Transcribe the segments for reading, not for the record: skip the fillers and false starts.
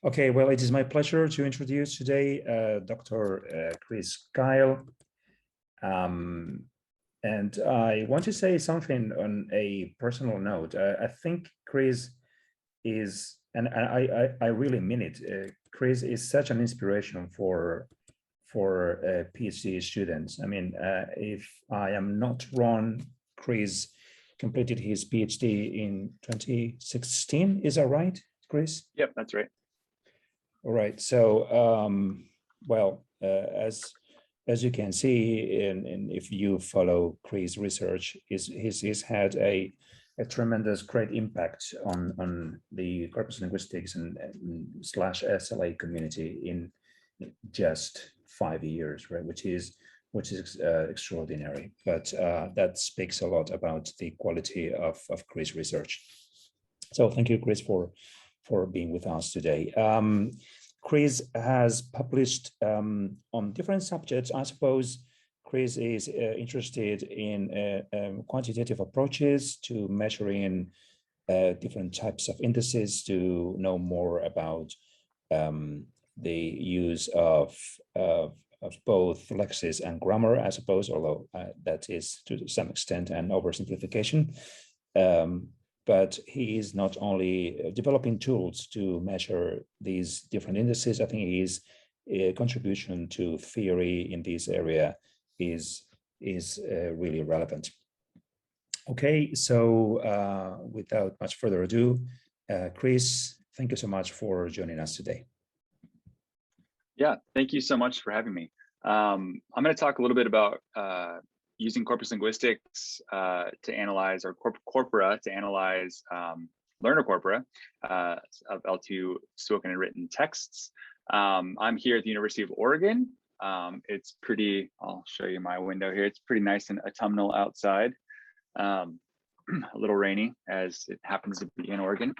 Okay, well, it is my pleasure to introduce today Dr. Kris. And I want to say something on a personal note. I think Kris is, and I really mean it, Kris is such an inspiration for PhD students. I mean, if I am not wrong, Kris completed his PhD in 2016. Is that right, Kris? Yep, that's right. All right. So, well, as you can see, and if you follow Kris' research, he's had a tremendous great impact on the corpus linguistics and slash SLA community in just 5 years, right? Which is extraordinary. But that speaks a lot about the quality of Kris' research. So thank you, Kris, for being with us today. Kris has published on different subjects. I suppose Kris is interested in quantitative approaches to measuring different types of indices, to know more about the use of both lexis and grammar, I suppose, although that is to some extent an oversimplification. But he is not only developing tools to measure these different indices. I think his contribution to theory in this area is really relevant. Okay, so without much further ado, Kris, thank you so much for joining us today. Yeah, thank you so much for having me. I'm going to talk a little bit about using corpus linguistics to analyze, or corpora to analyze learner corpora of L2 spoken and written texts. I'm here at the University of Oregon. It's pretty, I'll show you my window here. It's pretty nice and autumnal outside. A little rainy, as it happens to be in Oregon.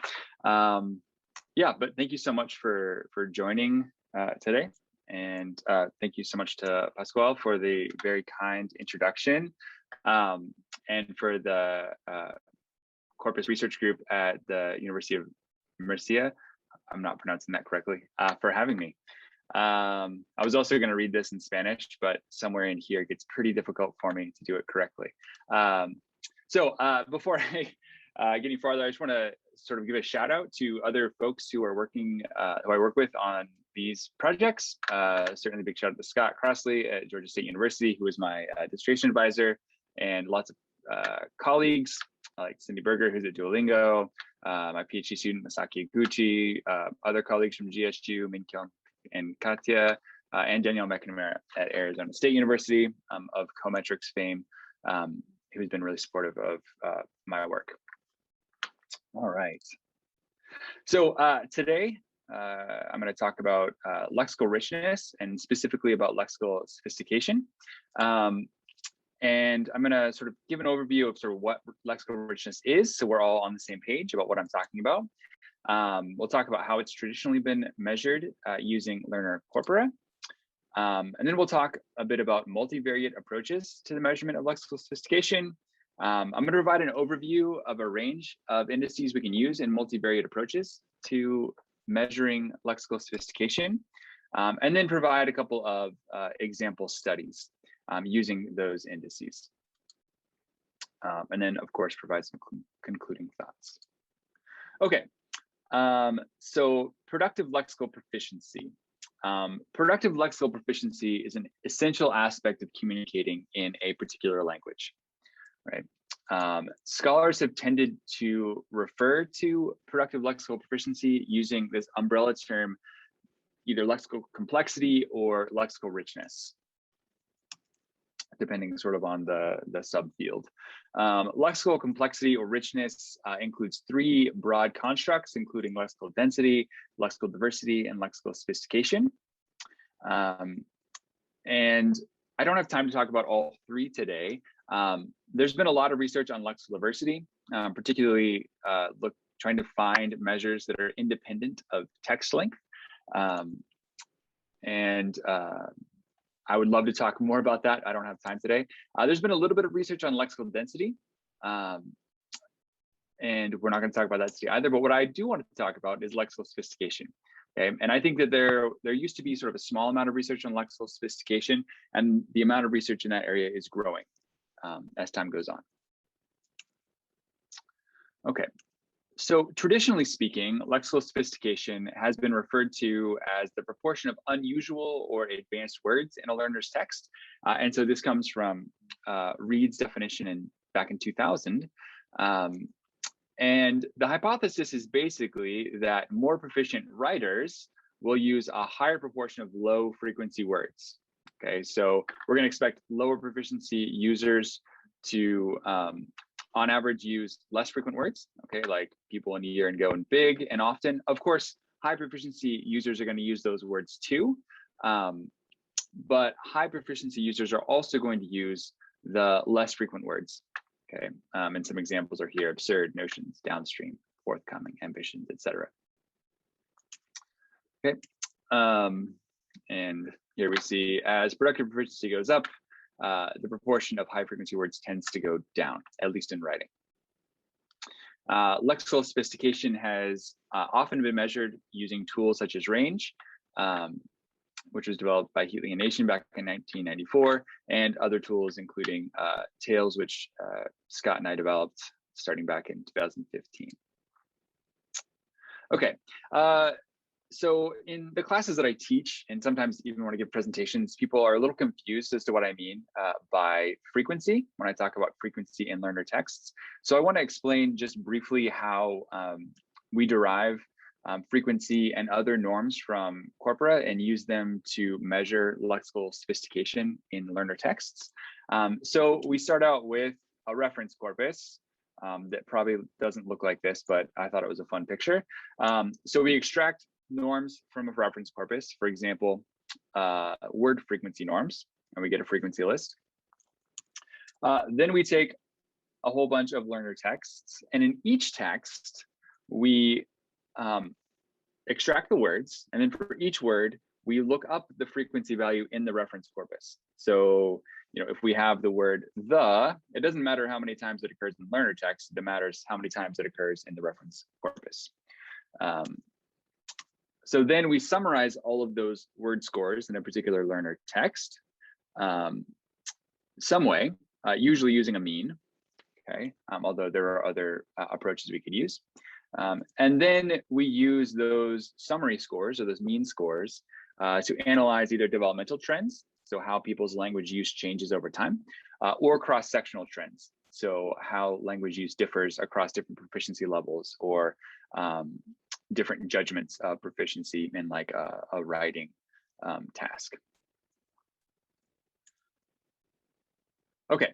Yeah, but thank you so much for joining today. And thank you so much to Pascual for the very kind introduction, and for the Corpus Research Group at the University of Murcia, I'm not pronouncing that correctly, for having me. I was also going to read this in Spanish, but somewhere in here it gets pretty difficult for me to do it correctly. So before I get any farther, I just want to sort of give a shout out to other folks who are working, who I work with on these projects. Certainly big shout out to Scott Crossley at Georgia State University, who is my dissertation advisor, and lots of colleagues like Cindy Berger, who's at Duolingo, my PhD student Masaki Gucci, other colleagues from GSU, Minkyung and Katya, and Danielle McNamara at Arizona State University, of Cometrics fame, who's been really supportive of my work. All right. So today, I'm going to talk about lexical richness, and specifically about lexical sophistication. And I'm going to sort of give an overview of sort of what lexical richness is, so we're all on the same page about what I'm talking about. We'll talk about how it's traditionally been measured using learner corpora. And then we'll talk a bit about multivariate approaches to the measurement of lexical sophistication. I'm going to provide an overview of a range of indices we can use in multivariate approaches to measuring lexical sophistication, and then provide a couple of example studies using those indices. And then, of course, provide some concluding thoughts. Okay, so productive lexical proficiency. Productive lexical proficiency is an essential aspect of communicating in a particular language, right? Scholars have tended to refer to productive lexical proficiency using this umbrella term, either lexical complexity or lexical richness. depending sort of on the subfield. Lexical complexity or richness includes 3 broad constructs, including lexical density, lexical diversity, and lexical sophistication. And I don't have time to talk about all 3 today. There's been a lot of research on lexical diversity, particularly trying to find measures that are independent of text length. I would love to talk more about that. I don't have time today. There's been a little bit of research on lexical density, and we're not going to talk about that today either. But what I do want to talk about is lexical sophistication. Okay, and I think that there used to be sort of a small amount of research on lexical sophistication, and the amount of research in that area is growing as time goes on. Okay. So traditionally speaking, lexical sophistication has been referred to as the proportion of unusual or advanced words in a learner's text. And so this comes from Reed's definition back in 2000. And the hypothesis is basically that more proficient writers will use a higher proportion of low frequency words. Okay, so we're going to expect lower proficiency users to on average use less frequent words, okay, like people in a year and go and big and often. Of course, high proficiency users are going to use those words too, but high proficiency users are also going to use the less frequent words, okay? And some examples are here: absurd, notions, downstream, forthcoming, ambitions, etc. Okay, and here we see as productive proficiency goes up, the proportion of high frequency words tends to go down, at least in writing. Lexical sophistication has often been measured using tools such as range, which was developed by Heatley and Nation back in 1994, and other tools including Tails, which Scott and I developed starting back in 2015. Okay. So in the classes that I teach, and sometimes even when I give presentations, people are a little confused as to what I mean by frequency when I talk about frequency in learner texts. So I want to explain just briefly how we derive frequency and other norms from corpora and use them to measure lexical sophistication in learner texts. So we start out with a reference corpus that probably doesn't look like this, but I thought it was a fun picture. So we extract norms from a reference corpus, for example, word frequency norms, and we get a frequency list. Then we take a whole bunch of learner texts, and in each text, we extract the words, and then for each word, we look up the frequency value in the reference corpus. So, you know, if we have the word the, it doesn't matter how many times it occurs in learner text, it matters how many times it occurs in the reference corpus. So then we summarize all of those word scores in a particular learner text some way, usually using a mean, okay, although there are other approaches we could use. And then we use those summary scores or those mean scores to analyze either developmental trends, so how people's language use changes over time, or cross-sectional trends, so how language use differs across different proficiency levels, or different judgments of proficiency in like a writing task. Okay.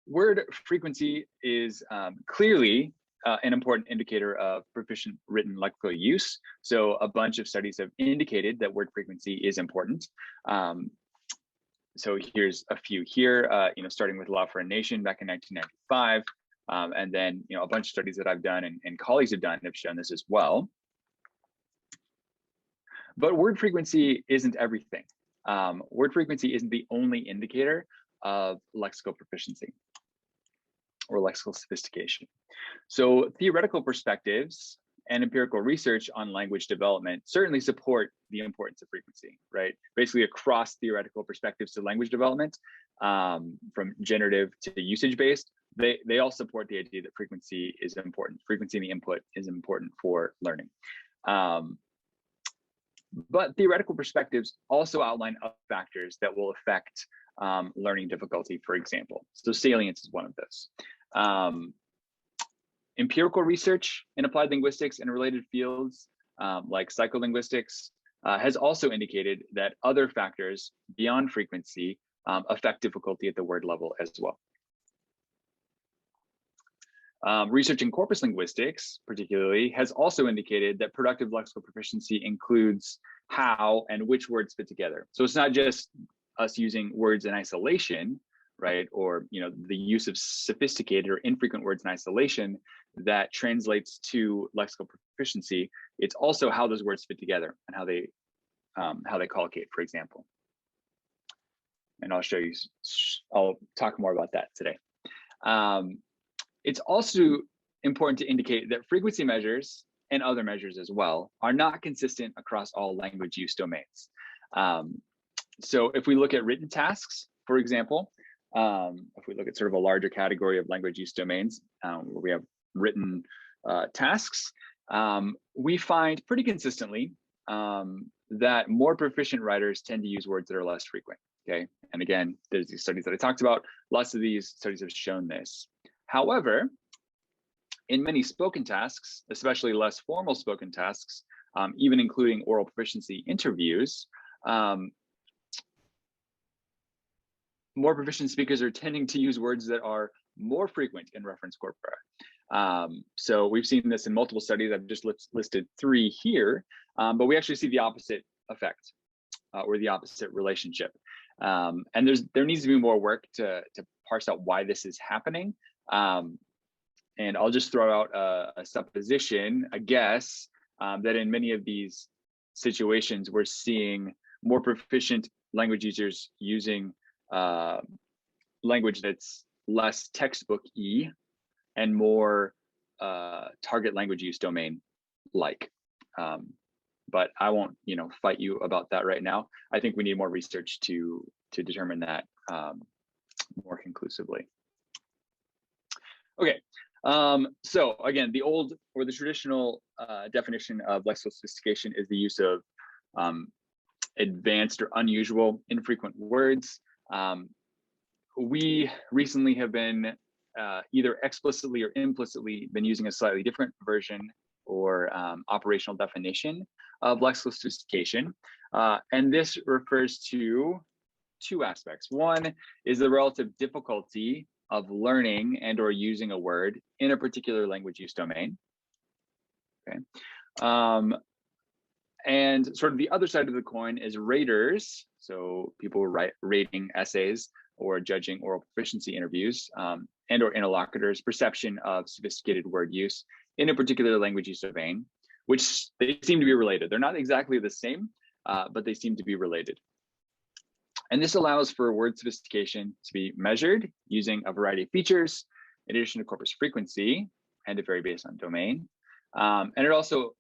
Word frequency is clearly an important indicator of proficient written lexical use. So a bunch of studies have indicated that word frequency is important. So here's a few here, you know, starting with Law for a Nation back in 1995. And then, you know, a bunch of studies that I've done and colleagues have done have shown this as well. But word frequency isn't everything. Word frequency isn't the only indicator of lexical proficiency or lexical sophistication. So theoretical perspectives and empirical research on language development certainly support the importance of frequency, right? Basically across theoretical perspectives to language development, from generative to usage-based, they all support the idea that frequency is important. Frequency in the input is important for learning. But theoretical perspectives also outline other factors that will affect learning difficulty, for example. So salience is one of those. Empirical research in applied linguistics and related fields like psycholinguistics has also indicated that other factors beyond frequency affect difficulty at the word level as well. Research in corpus linguistics, particularly, has also indicated that productive lexical proficiency includes how and which words fit together. So it's not just us using words in isolation, right? Or the use of sophisticated or infrequent words in isolation that translates to lexical proficiency. It's also how those words fit together and how they collocate, for example. And I'll show you. I'll talk more about that today. It's also important to indicate that frequency measures and other measures as well are not consistent across all language use domains. So if we look at written tasks, for example, if we look at sort of a larger category of language use domains, where we have written tasks, we find pretty consistently that more proficient writers tend to use words that are less frequent, okay? And again, there's these studies that I talked about. Lots of these studies have shown this. However, in many spoken tasks, especially less formal spoken tasks, even including oral proficiency interviews, more proficient speakers are tending to use words that are more frequent in reference corpora. So we've seen this in multiple studies. I've just listed 3 here, but we actually see the opposite effect or the opposite relationship. And there needs to be more work to parse out why this is happening. And I'll just throw out a supposition, a guess, that in many of these situations, we're seeing more proficient language users using language that's less textbook-y and more target language use domain like. But I won't, fight you about that right now. I think we need more research to determine that more conclusively. Okay, so again, the old or the traditional definition of lexical sophistication is the use of advanced or unusual infrequent words. We recently have been either explicitly or implicitly been using a slightly different version or operational definition of lexical sophistication. And this refers to 2 aspects. One is the relative difficulty of learning and or using a word in a particular language use domain. Okay. And sort of the other side of the coin is raters. So people rating essays or judging oral proficiency interviews and or interlocutors' perception of sophisticated word use in a particular language use domain, which they seem to be related. They're not exactly the same, but they seem to be related. And this allows for word sophistication to be measured using a variety of features, in addition to corpus frequency, and to vary based on domain. And it also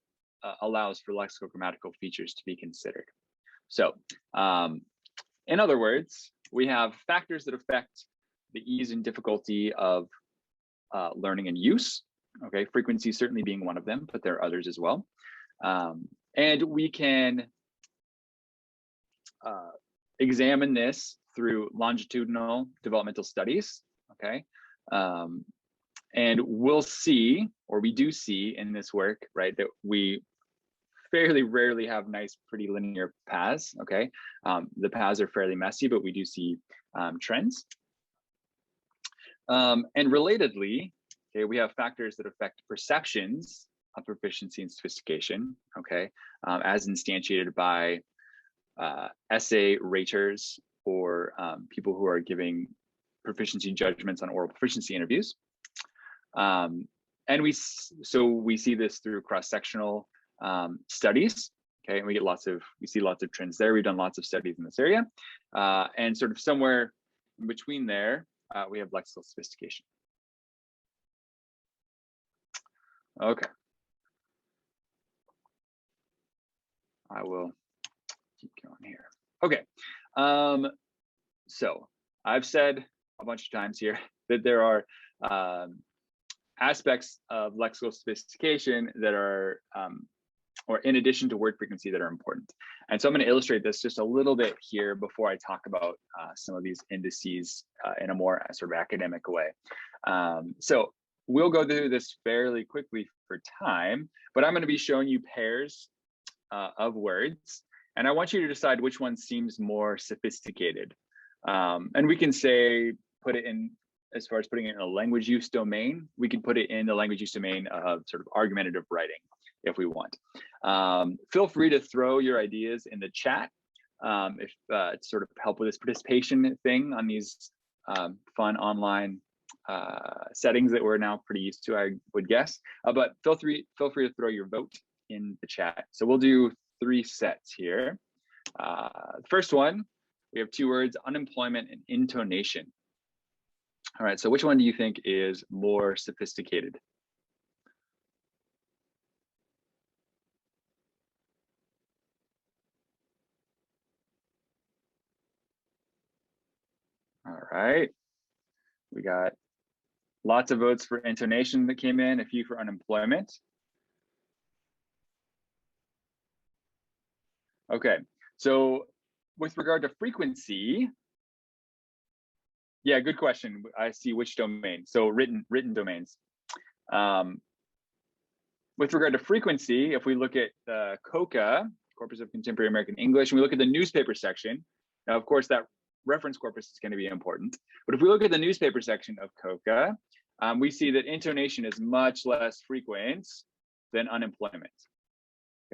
allows for lexicogrammatical features to be considered. So in other words, we have factors that affect the ease and difficulty of learning and use. Okay, frequency certainly being one of them, but there are others as well. And we can examine this through longitudinal developmental studies, okay? And we'll see, or we do see in this work, right, that we fairly rarely have nice, pretty linear paths, okay? The paths are fairly messy, but we do see trends. And relatedly, okay, we have factors that affect perceptions of proficiency and sophistication, okay, as instantiated by essay raters or people who are giving proficiency judgments on oral proficiency interviews. And we see this through cross-sectional studies, okay, and we see lots of trends there. We've done lots of studies in this area, and sort of somewhere in between there, we have lexical sophistication. Okay, I will keep going here. Okay, so I've said a bunch of times here that there are aspects of lexical sophistication that are, or in addition to word frequency, that are important. And so I'm going to illustrate this just a little bit here before I talk about some of these indices in a more sort of academic way. So we'll go through this fairly quickly for time, but I'm going to be showing you pairs of words And I want you to decide which one seems more sophisticated. And we can say, put it in, as far as putting it in a language use domain, we can put it in the language use domain of sort of argumentative writing if we want. Feel free to throw your ideas in the chat if to sort of help with this participation thing on these fun online settings that we're now pretty used to, I would guess. But feel free to throw your vote in the chat. So we'll do 3 sets here. The first one, we have 2 words, unemployment and intonation. All right, so which one do you think is more sophisticated? All right, we got lots of votes for intonation that came in, a few for unemployment. Okay, so with regard to frequency, yeah, good question. I see which domain. So written domains. With regard to frequency, if we look at the COCA, Corpus of Contemporary American English, and we look at the newspaper section, now of course that reference corpus is going to be important. But if we look at the newspaper section of COCA, we see that intonation is much less frequent than unemployment.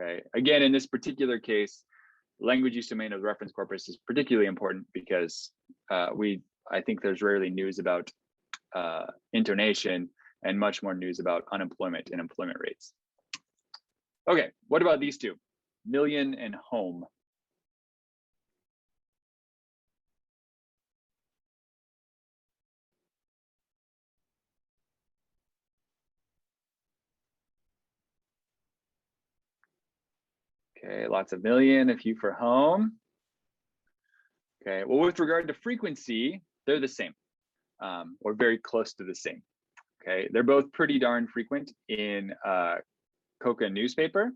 Okay, again, in this particular case, language use domain of the reference corpus is particularly important because I think there's rarely news about intonation and much more news about unemployment and employment rates. Okay, what about these 2? Million and home. Okay, lots of million, a few for home. Okay, well, with regard to frequency, they're the same, or very close to the same. Okay, they're both pretty darn frequent in COCA newspaper.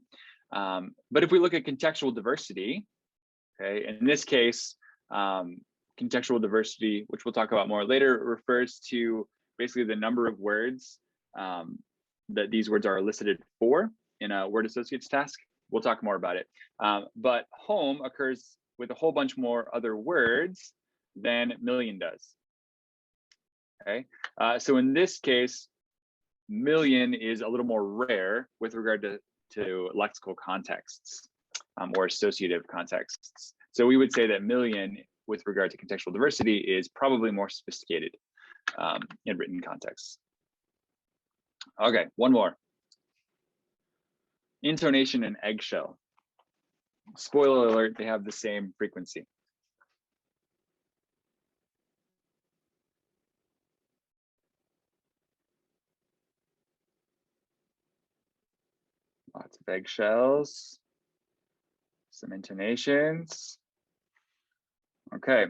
But if we look at contextual diversity, okay, in this case, contextual diversity, which we'll talk about more later, refers to basically the number of words that these words are elicited for in a word associates task. We'll talk more about it. But home occurs with a whole bunch more other words than million does. Okay, so in this case, million is a little more rare with regard to lexical contexts or associative contexts. So we would say that million with regard to contextual diversity is probably more sophisticated in written contexts. Okay, one more. Intonation and eggshell. Spoiler alert, they have the same frequency. Lots of eggshells, some intonations. Okay.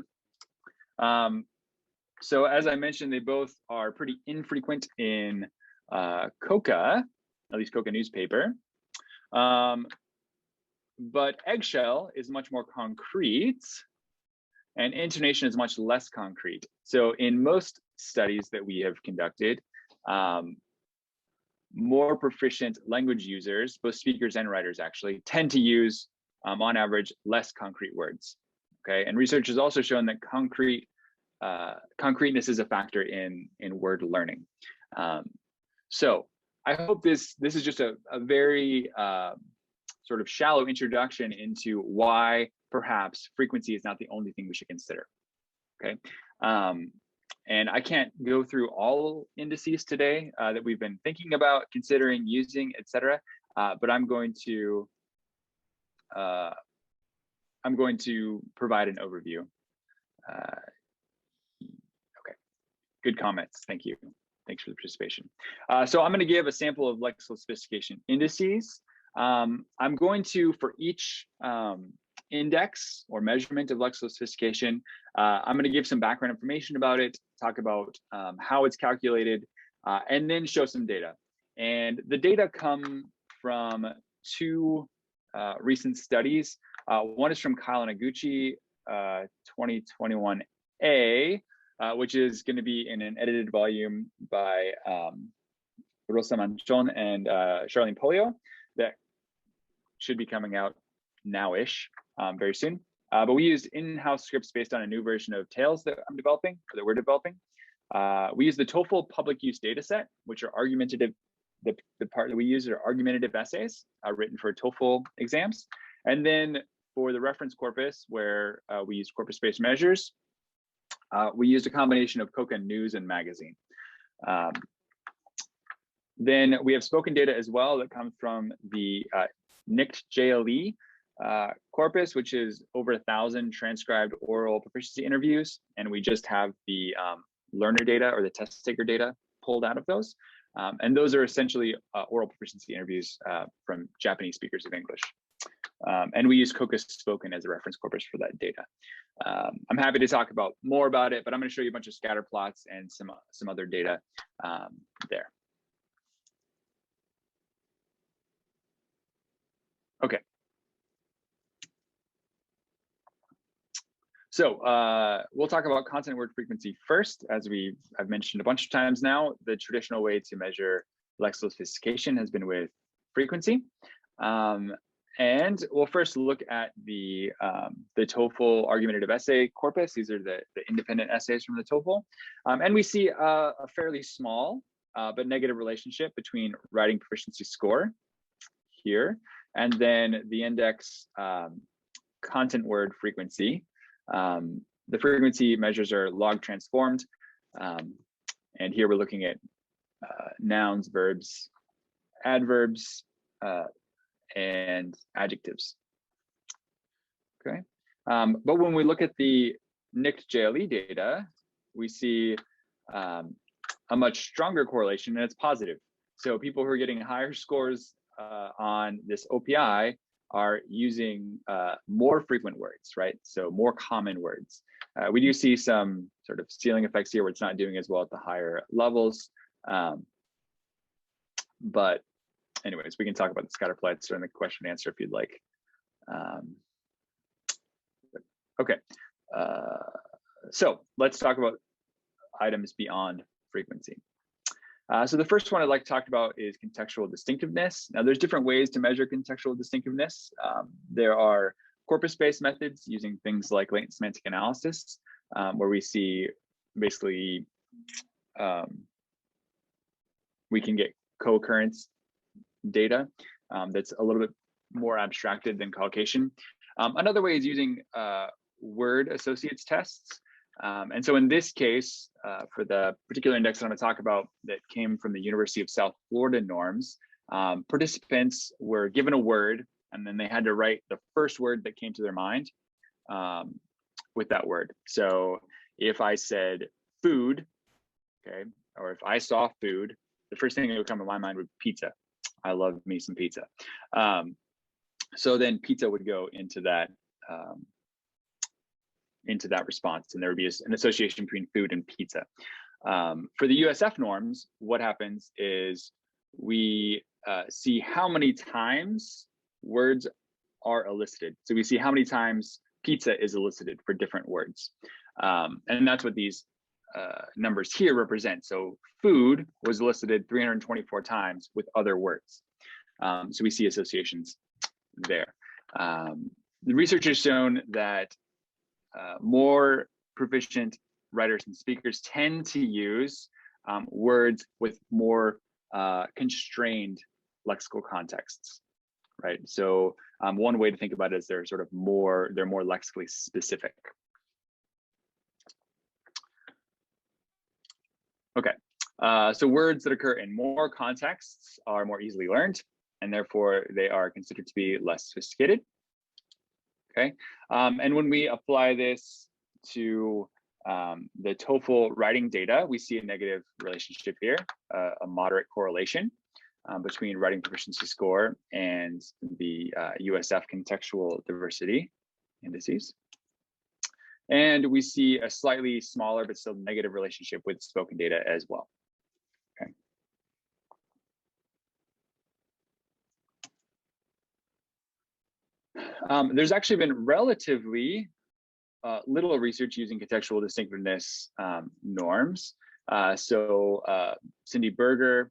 So as I mentioned, they both are pretty infrequent in COCA, at least COCA newspaper. But eggshell is much more concrete and intonation is much less concrete. So in most studies that we have conducted, more proficient language users, both speakers and writers actually, tend to use, on average, less concrete words. Okay, and research has also shown that concreteness is a factor in word learning. So I hope this is just a very sort of shallow introduction into why perhaps frequency is not the only thing we should consider. Okay, and I can't go through all indices today that we've been thinking about, considering, using, etc. But I'm going to provide an overview. Okay, good comments. Thank you. Thanks for the participation. So I'm going to give a sample of lexical sophistication indices. I'm going to, for each index or measurement of lexical sophistication, I'm going to give some background information about it, talk about how it's calculated, and then show some data. And the data come from 2 recent studies. One is from Kyle Naguchi, 2021A, which is going to be in an edited volume by Rosa Manchon and Charlene Polio that should be coming out now-ish. very soon. But we used in-house scripts based on a new version of Tails that I'm developing, or that we're developing. We use the TOEFL public use data set, which are argumentative. The part that we use are argumentative essays written for TOEFL exams. And then for the reference corpus, where we use corpus-based measures, we used a combination of COCA News and Magazine. Then we have spoken data as well that comes from the NICT JLE corpus, which is over 1,000 transcribed oral proficiency interviews. And we just have the learner data or the test taker data pulled out of those. And those are essentially oral proficiency interviews from Japanese speakers of English. And we use COCA Spoken as a reference corpus for that data. I'm happy to talk more about it, but I'm going to show you a bunch of scatter plots and some other data there. Okay. So we'll talk about content word frequency first. As I've mentioned a bunch of times now, the traditional way to measure lexical sophistication has been with frequency. And we'll first look at the TOEFL argumentative essay corpus. These are the independent essays from the TOEFL. And we see a fairly small but negative relationship between writing proficiency score here, and then the index content word frequency. The frequency measures are log transformed. And here we're looking at nouns, verbs, adverbs, and adjectives. Okay. But when we look at the NICT JLE data, we see a much stronger correlation, and it's positive. So people who are getting higher scores on this OPI are using more frequent words, right? So more common words. We do see some sort of ceiling effects here where it's not doing as well at the higher levels. But anyways, we can talk about the scatter plots during the question and answer if you'd like. Okay, so let's talk about items beyond frequency. So the first one I'd like to talk about is contextual distinctiveness. Now there's different ways to measure contextual distinctiveness. There are corpus-based methods using things like latent semantic analysis, where we see basically, we can get co-occurrence data that's a little bit more abstracted than collocation. Another way is using word associates tests. And so in this case, for the particular index that I'm going to talk about that came from the University of South Florida norms, participants were given a word, and then they had to write the first word that came to their mind with that word. So if I said food, okay, or if I saw food, the first thing that would come to my mind would be pizza. I love me some pizza. So then pizza would go into that response, and there would be an association between food and pizza. For the USF norms, what happens is we see how many times words are elicited. So we see how many times pizza is elicited for different words. And that's what these numbers here represent. So food was elicited 324 times with other words. So we see associations there. The research has shown that more proficient writers and speakers tend to use words with more constrained lexical contexts, right? So one way to think about it is they're more lexically specific. Okay, so words that occur in more contexts are more easily learned, and therefore they are considered to be less sophisticated. Okay, and when we apply this to the TOEFL writing data, we see a negative relationship here, a moderate correlation between writing proficiency score and the USF contextual diversity indices. And we see a slightly smaller but still negative relationship with spoken data as well. Okay. There's actually been relatively little research using contextual distinctiveness norms. So Cindy Berger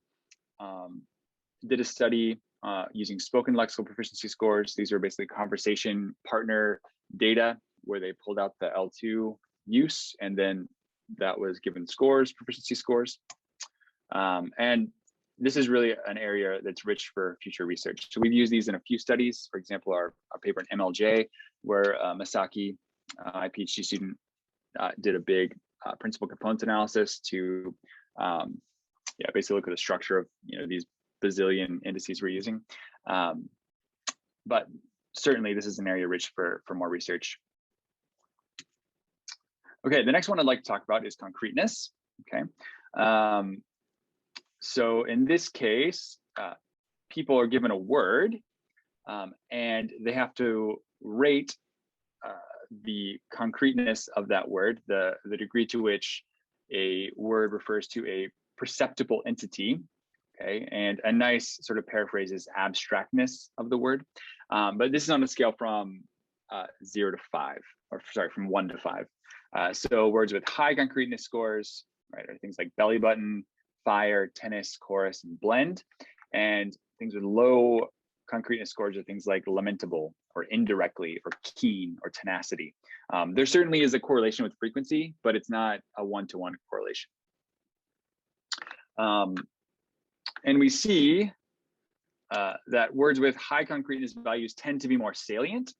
did a study using spoken lexical proficiency scores. These are basically conversation partner data where they pulled out the L2 use, and then that was given scores, proficiency scores. And this is really an area that's rich for future research. So we've used these in a few studies. For example, our paper in MLJ, where Masaki, my PhD student, did a big principal components analysis to basically look at the structure of these bazillion indices we're using. But certainly this is an area rich for more research. Okay, the next one I'd like to talk about is concreteness. Okay, so in this case, people are given a word and they have to rate the concreteness of that word, the degree to which a word refers to a perceptible entity. Okay, and a nice sort of paraphrase is abstractness of the word. But this is on a scale from 0 to 5, or sorry, from 1 to 5. So words with high concreteness scores, right, are things like belly button, fire, tennis, chorus, and blend. And things with low concreteness scores are things like lamentable, or indirectly, or keen, or tenacity. There certainly is a correlation with frequency, but it's not a one-to-one correlation. And we see that words with high concreteness values tend to be more salient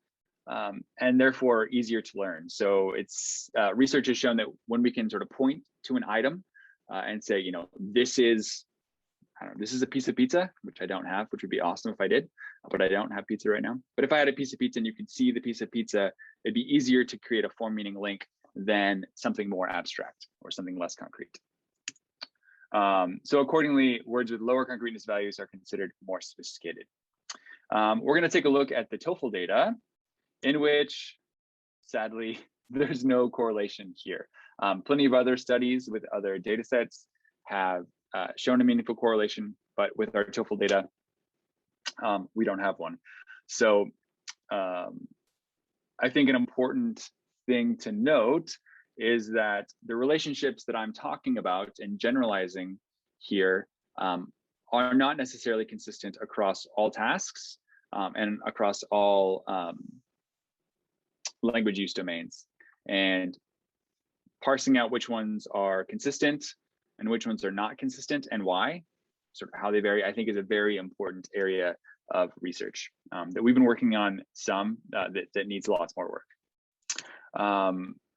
and therefore easier to learn. So it's research has shown that when we can sort of point to an item and say, this is, I don't know, this is a piece of pizza, which I don't have, which would be awesome if I did, but I don't have pizza right now. But if I had a piece of pizza and you could see the piece of pizza, it'd be easier to create a form meaning link than something more abstract or something less concrete. So accordingly, words with lower concreteness values are considered more sophisticated. We're going to take a look at the TOEFL data, in which, sadly, there's no correlation here. Plenty of other studies with other data sets have shown a meaningful correlation, but with our TOEFL data, we don't have one. So I think an important thing to note is that the relationships that I'm talking about and generalizing here are not necessarily consistent across all tasks and across all language use domains. And parsing out which ones are consistent and which ones are not consistent and why, sort of how they vary, I think is a very important area of research that we've been working on some that needs lots more work.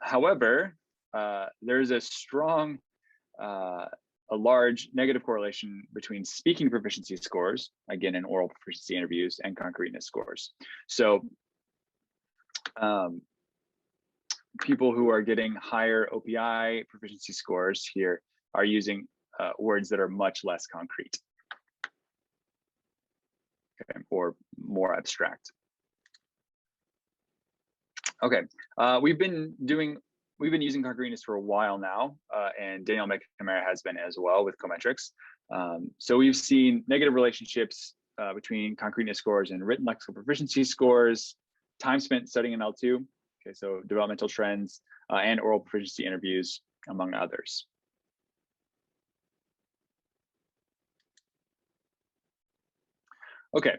However, there's a strong, a large negative correlation between speaking proficiency scores, again in oral proficiency interviews, and concreteness scores. So people who are getting higher OPI proficiency scores here are using words that are much less concrete, okay, or more abstract. Okay, we've been using concreteness for a while now, and Daniel McNamara has been as well with Cometrics. So we've seen negative relationships between concreteness scores and written lexical proficiency scores, time spent studying in L2, okay, so developmental trends, and oral proficiency interviews, among others. Okay,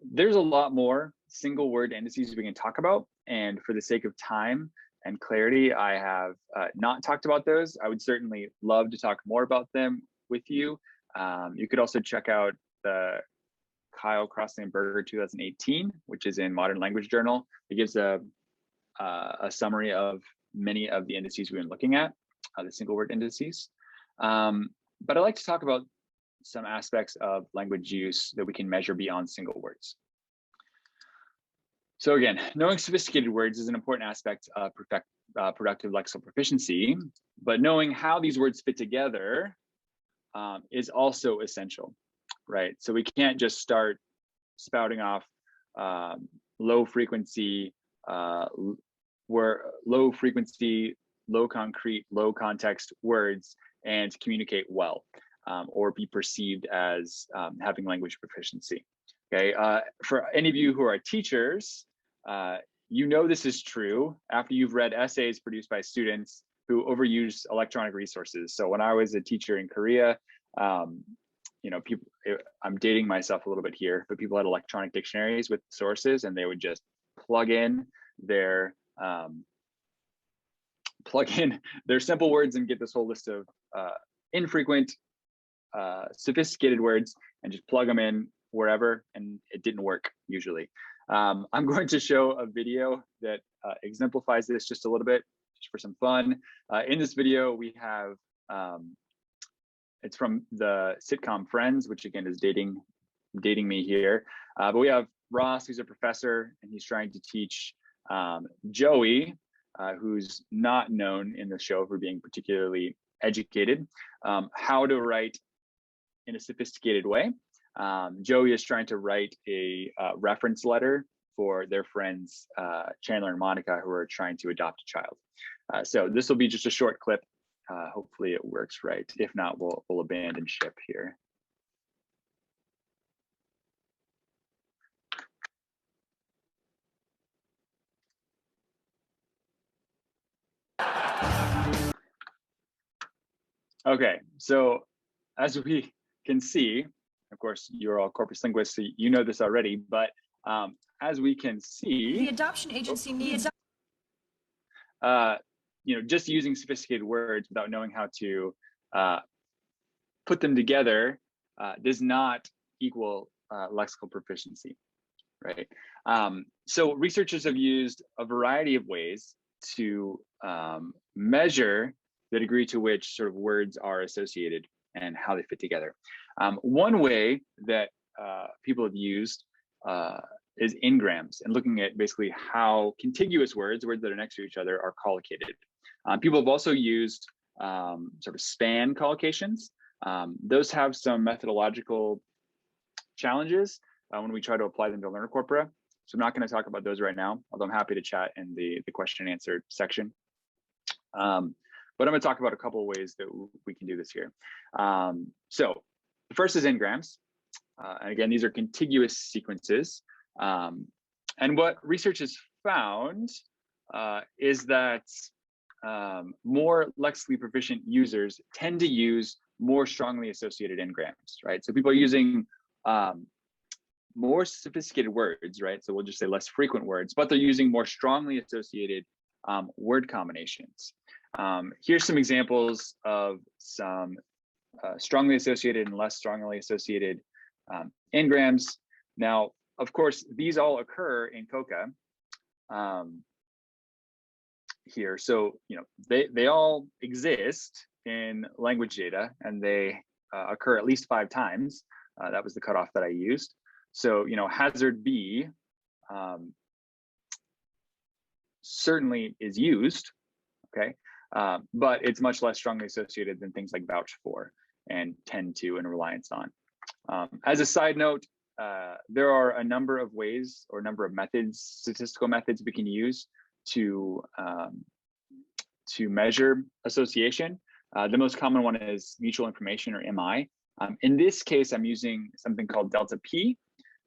there's a lot more single word indices we can talk about, and for the sake of time and clarity, I have not talked about those. I would certainly love to talk more about them with you. You could also check out the Kyle Crossley and Berger 2018, which is in Modern Language Journal. It gives a summary of many of the indices we've been looking at, the single word indices. But I'd like to talk about some aspects of language use that we can measure beyond single words. So again, knowing sophisticated words is an important aspect of productive lexical proficiency, but knowing how these words fit together is also essential, right? So we can't just start spouting off low frequency, low concrete, low context words and communicate well, or be perceived as having language proficiency. Okay, for any of you who are teachers, you know this is true after you've read essays produced by students who overuse electronic resources. So when I was a teacher in Korea, people, I'm dating myself a little bit here, but people had electronic dictionaries with sources, and they would just plug in their simple words and get this whole list of infrequent, sophisticated words, and just plug them in wherever, and it didn't work usually. I'm going to show a video that exemplifies this just a little bit, just for some fun. In this video, we have, it's from the sitcom Friends, which again is dating me here. But we have Ross, who's a professor, and he's trying to teach Joey, who's not known in the show for being particularly educated, how to write in a sophisticated way. Joey is trying to write a reference letter for their friends, Chandler and Monica, who are trying to adopt a child. So this will be just a short clip. Hopefully it works right. If not, we'll abandon ship here. Okay, so as we can see, of course, you're all corpus linguists, so you know this already, but as we can see, the adoption agency needs, just using sophisticated words without knowing how to put them together does not equal lexical proficiency, right? So researchers have used a variety of ways to measure the degree to which sort of words are associated and how they fit together. One way that people have used is Engrams, and looking at basically how contiguous words that are next to each other, are collocated. People have also used sort of span collocations. Those have some methodological challenges when we try to apply them to learner corpora. So I'm not going to talk about those right now, although I'm happy to chat in the question and answer section. But I'm going to talk about a couple of ways that we can do this here. So the first is Engrams. And again, these are contiguous sequences. And what research has found is that more lexically proficient users tend to use more strongly associated Engrams, right? So people are using more sophisticated words, right? So we'll just say less frequent words, but they're using more strongly associated word combinations. Here's some examples of some strongly associated and less strongly associated Engrams. Now, of course, these all occur in COCA here. So, they all exist in language data, and they occur at least 5 times. That was the cutoff that I used. So, hazard B certainly is used, okay? But it's much less strongly associated than things like vouch for and tend to and reliance on. As a side note, there are a number of ways or number of methods, statistical methods we can use to measure association. The most common one is mutual information, or MI. In this case, I'm using something called delta P.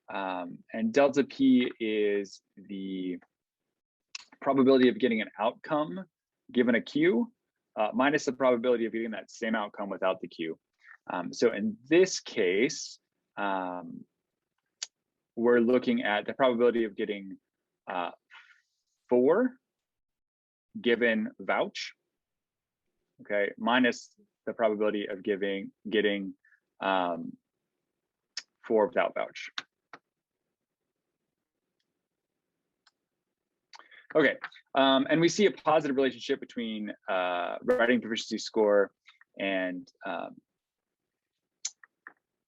And delta P is the probability of getting an outcome given a cue minus the probability of getting that same outcome without the cue. So in this case, we're looking at the probability of getting 4 given vouch, okay, minus the probability of getting 4 without vouch. Okay, and we see a positive relationship between writing proficiency score and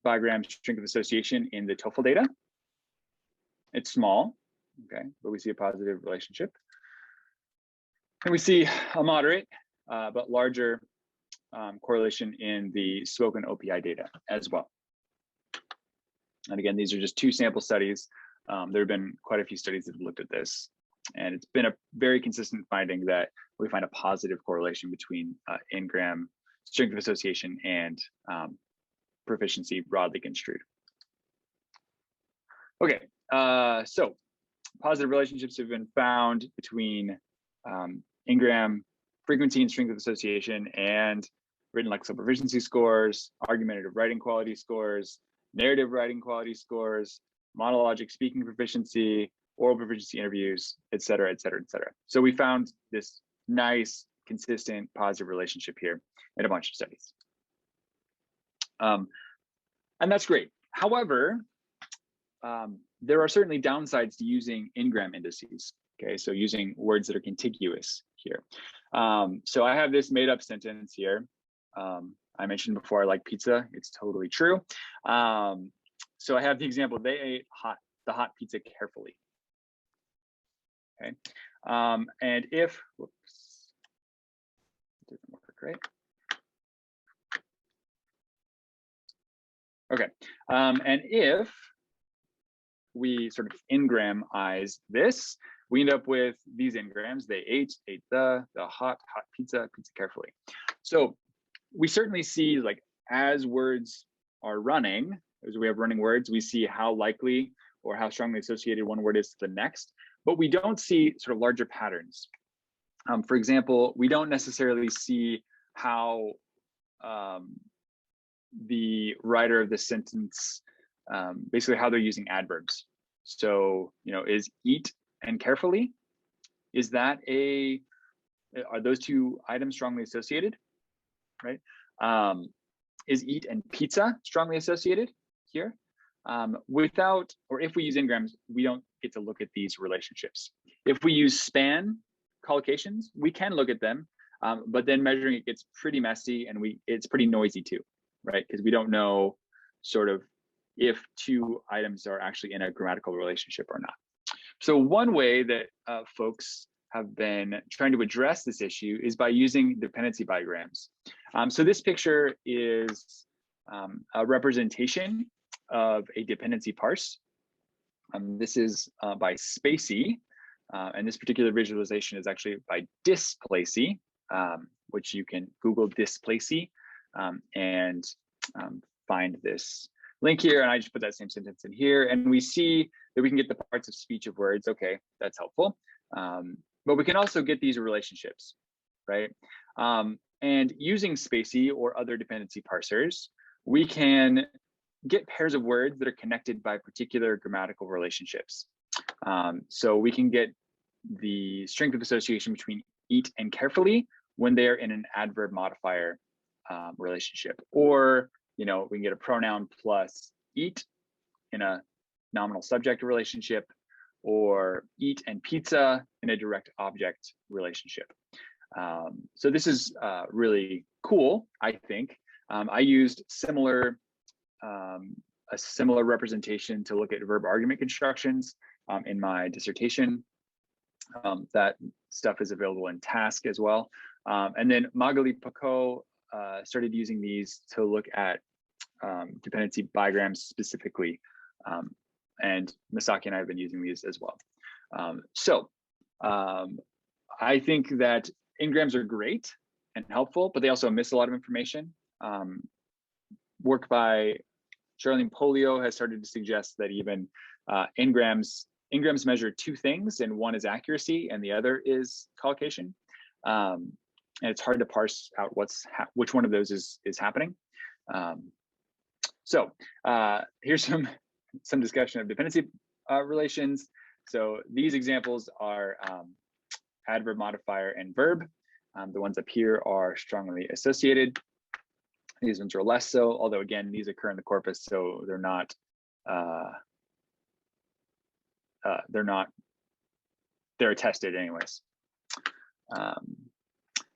bigram strength of association in the TOEFL data. It's small, okay, but we see a positive relationship. And we see a moderate but larger correlation in the spoken OPI data as well. And again, these are just 2 sample studies. There have been quite a few studies that have looked at this. And it's been a very consistent finding that we find a positive correlation between Engram strength of association and proficiency broadly construed. Okay, so positive relationships have been found between Engram frequency and strength of association and written lexical proficiency scores, argumentative writing quality scores, narrative writing quality scores, monologic speaking proficiency, oral proficiency interviews, et cetera, et cetera, et cetera. So we found this nice, consistent, positive relationship here in a bunch of studies. And that's great. However, there are certainly downsides to using Engram indices. Okay, so using words that are contiguous here. So I have this made up sentence here. I mentioned before I like pizza. It's totally true. So I have the example, they ate the hot pizza carefully. Okay, and if, whoops, it doesn't work, right? Okay, and if we sort of Engramize this, we end up with these Engrams. They ate the hot pizza carefully. So we certainly see, like, as words are running, as we have running words, we see how likely or how strongly associated one word is to the next, but we don't see sort of larger patterns. For example, we don't necessarily see how the writer of the sentence, basically how they're using adverbs. So, you know, is eat and carefully, are those two items strongly associated, right? Is eat and pizza strongly associated here? Without, or if we use Engrams, we don't get to look at these relationships. If we use span collocations, we can look at them, but then measuring it gets pretty messy and it's pretty noisy too, right? Because we don't know sort of if two items are actually in a grammatical relationship or not. So one way that folks have been trying to address this issue is by using dependency bigrams. So this picture is a representation of a dependency parse. This is by Spacey, and this particular visualization is actually by Displacey, which you can Google Displacey and find this link here, and I just put that same sentence in here, and we see that we can get the parts of speech of words. Okay, that's helpful. But we can also get these relationships, right? And using Spacey or other dependency parsers, we can get pairs of words that are connected by particular grammatical relationships. So we can get the strength of association between eat and carefully when they're in an adverb modifier relationship, or, you know, we can get a pronoun plus eat in a nominal subject relationship, or eat and pizza in a direct object relationship. So this is really cool, I think. I used a similar representation to look at verb argument constructions in my dissertation. That stuff is available in Task as well. And then Magali Paco started using these to look at dependency bigrams specifically. And Misaki and I have been using these as well. I think that Engrams are great and helpful, but they also miss a lot of information. Work by Charlene Polio has started to suggest that even Engrams measure two things, and one is accuracy and the other is collocation. And it's hard to parse out which one of those is happening. Here's some discussion of dependency relations. So these examples are adverb, modifier, and verb. The ones up here are strongly associated. These ones are less so, although again, these occur in the corpus, so they're attested anyways.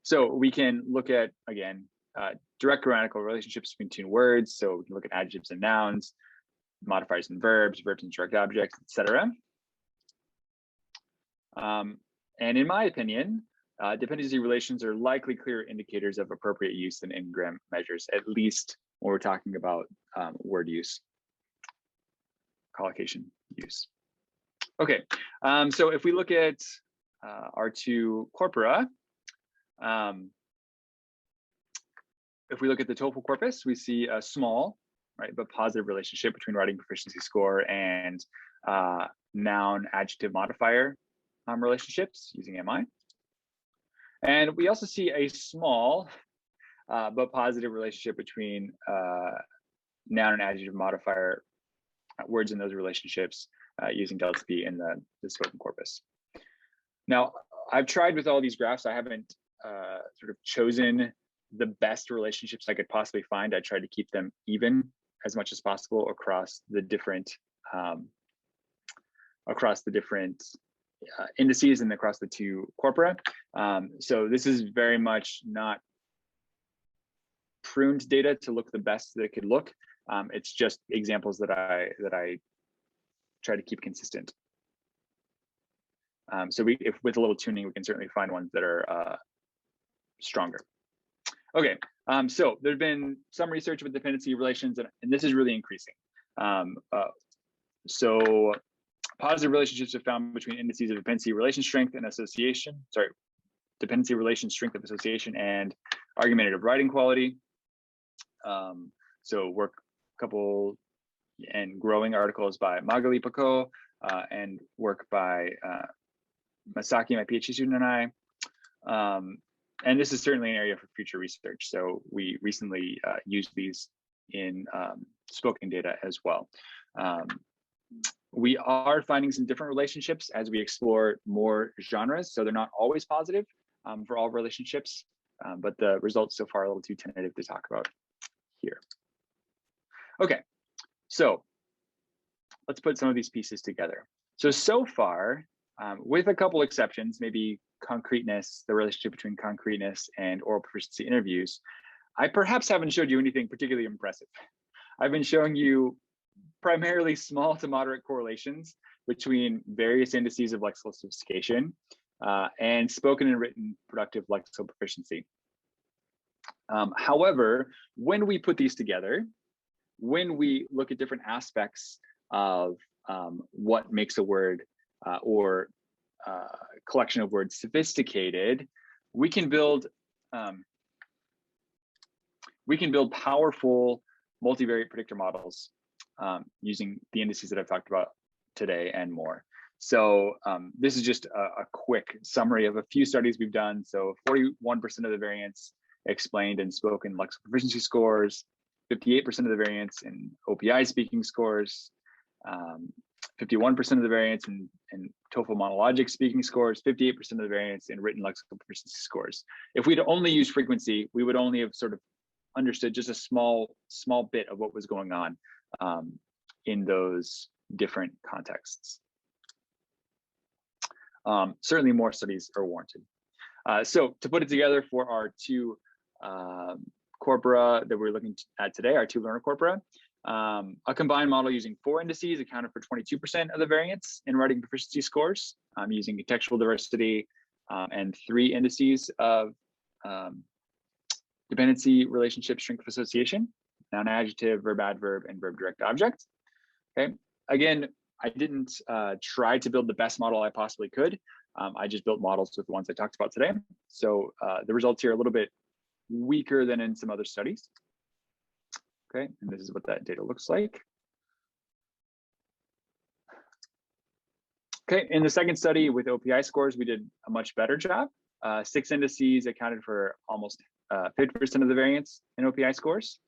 So we can look at, again, direct grammatical relationships between two words. So we can look at adjectives and nouns, modifiers and verbs and direct objects, etc. And in my opinion, dependency relations are likely clearer indicators of appropriate use than Engram measures, at least when we're talking about word use, collocation use. Okay, so if we look at our two corpora, if we look at the TOEFL corpus, we see a small, right, but positive relationship between writing proficiency score and noun adjective modifier relationships using MI. And we also see a small but positive relationship between noun and adjective modifier words in those relationships using delta P in the spoken corpus. Now, I've tried with all these graphs. I haven't sort of chosen the best relationships I could possibly find. I tried to keep them even as much as possible across the different indices and across the two corpora. So this is very much not pruned data to look the best that it could look. It's just examples that I try to keep consistent. So with a little tuning, we can certainly find ones that are stronger. Okay, so there's been some research with dependency relations, and this is really increasing. So positive relationships are found between indices of dependency relation strength and association. Sorry, dependency relation strength of association and argumentative writing quality. So work couple and growing articles by Magali Paco and work by Masaki, my PhD student, and I. And this is certainly an area for future research. So we recently used these in spoken data as well. We are finding some different relationships as we explore more genres. So they're not always positive for all relationships, but the results so far are a little too tentative to talk about here. Okay, so let's put some of these pieces together. So far, with a couple exceptions, maybe concreteness, the relationship between concreteness and oral proficiency interviews, I perhaps haven't showed you anything particularly impressive. I've been showing you primarily small to moderate correlations between various indices of lexical sophistication and spoken and written productive lexical proficiency. However, when we put these together, when we look at different aspects of what makes a word or collection of words sophisticated, we can build powerful multivariate predictor models using the indices that I've talked about today and more. So this is just a quick summary of a few studies we've done. So 41% of the variance explained in spoken lexical proficiency scores, 58% of the variance in OPI speaking scores, 51% of the variance in TOEFL monologic speaking scores, 58% of the variance in written lexical proficiency scores. If we'd only used frequency, we would only have sort of understood just a small bit of what was going on in those different contexts. Certainly more studies are warranted. So to put it together for our two corpora that we're looking at today, our two learner corpora, a combined model using 4 indices accounted for 22% of the variance in writing proficiency scores, using contextual diversity and 3 indices of dependency relationship strength of association, noun adjective, verb adverb, and verb direct object. Okay, again, I didn't try to build the best model I possibly could. I just built models with the ones I talked about today. So the results here are a little bit weaker than in some other studies. Okay, and this is what that data looks like. Okay, in the second study with OPI scores, we did a much better job. 6 indices accounted for almost 50% of the variance in OPI scores,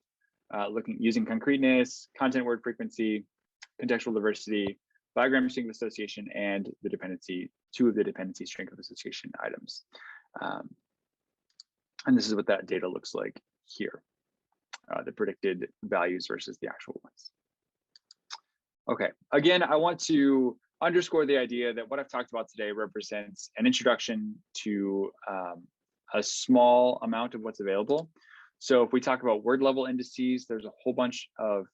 using concreteness, content word frequency, contextual diversity, bigram strength of association, and the dependency, 2 of the dependency strength of association items. And this is what that data looks like here, the predicted values versus the actual ones. Okay, again, I want to underscore the idea that what I've talked about today represents an introduction to a small amount of what's available. So if we talk about word level indices, there's a whole bunch of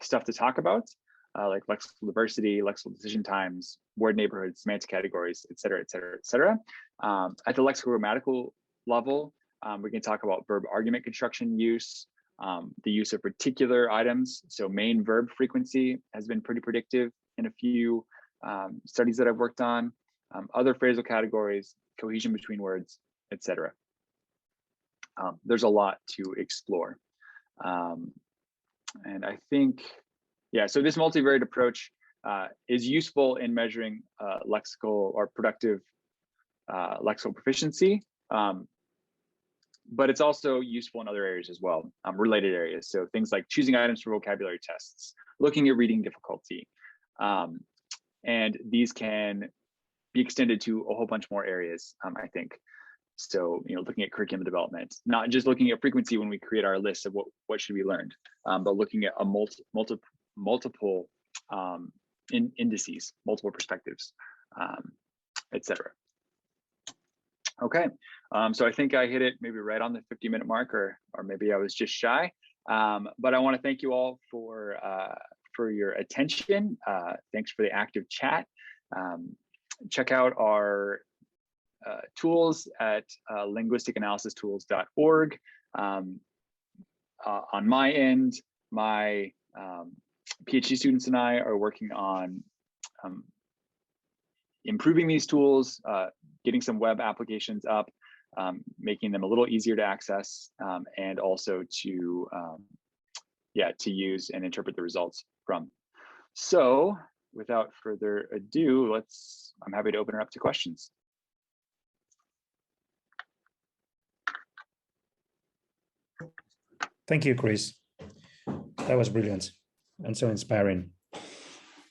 stuff to talk about, like lexical diversity, lexical decision times, word neighborhoods, semantic categories, et cetera, et cetera, et cetera. At the lexical grammatical level, we can talk about verb argument construction use, the use of particular items. So main verb frequency has been pretty predictive in a few studies that I've worked on, other phrasal categories, cohesion between words, et cetera. There's a lot to explore. And I think, yeah, so this multivariate approach is useful in measuring lexical or productive lexical proficiency. but it's also useful in other areas as well, related areas. So things like choosing items for vocabulary tests, looking at reading difficulty. And these can be extended to a whole bunch more areas, I think. So, looking at curriculum development, not just looking at frequency when we create our list of what should be learned, but looking at a multiple indices, multiple perspectives, etc. Okay, so I think I hit it maybe right on the 50-minute mark, or maybe I was just shy. But I want to thank you all for your attention. Thanks for the active chat. Check out our tools at linguisticanalysistools.org. On my end, my PhD students and I are working on improving these tools, getting some web applications up, making them a little easier to access, and also to use and interpret the results from. So without further ado, I'm happy to open it up to questions. Thank you, Kris. That was brilliant and so inspiring.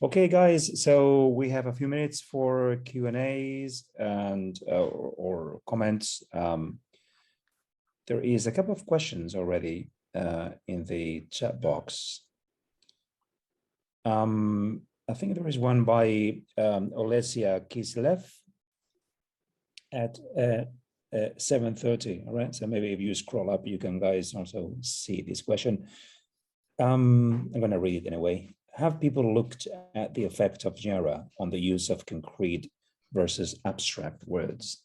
Okay, guys, so we have a few minutes for Q&As and or comments. There is a couple of questions already in the chat box. I think there is one by Olesia Kislev at 7:30. All right, so maybe if you scroll up, you can guys also see this question. I'm going to read it anyway. Have people looked at the effect of genre on the use of concrete versus abstract words?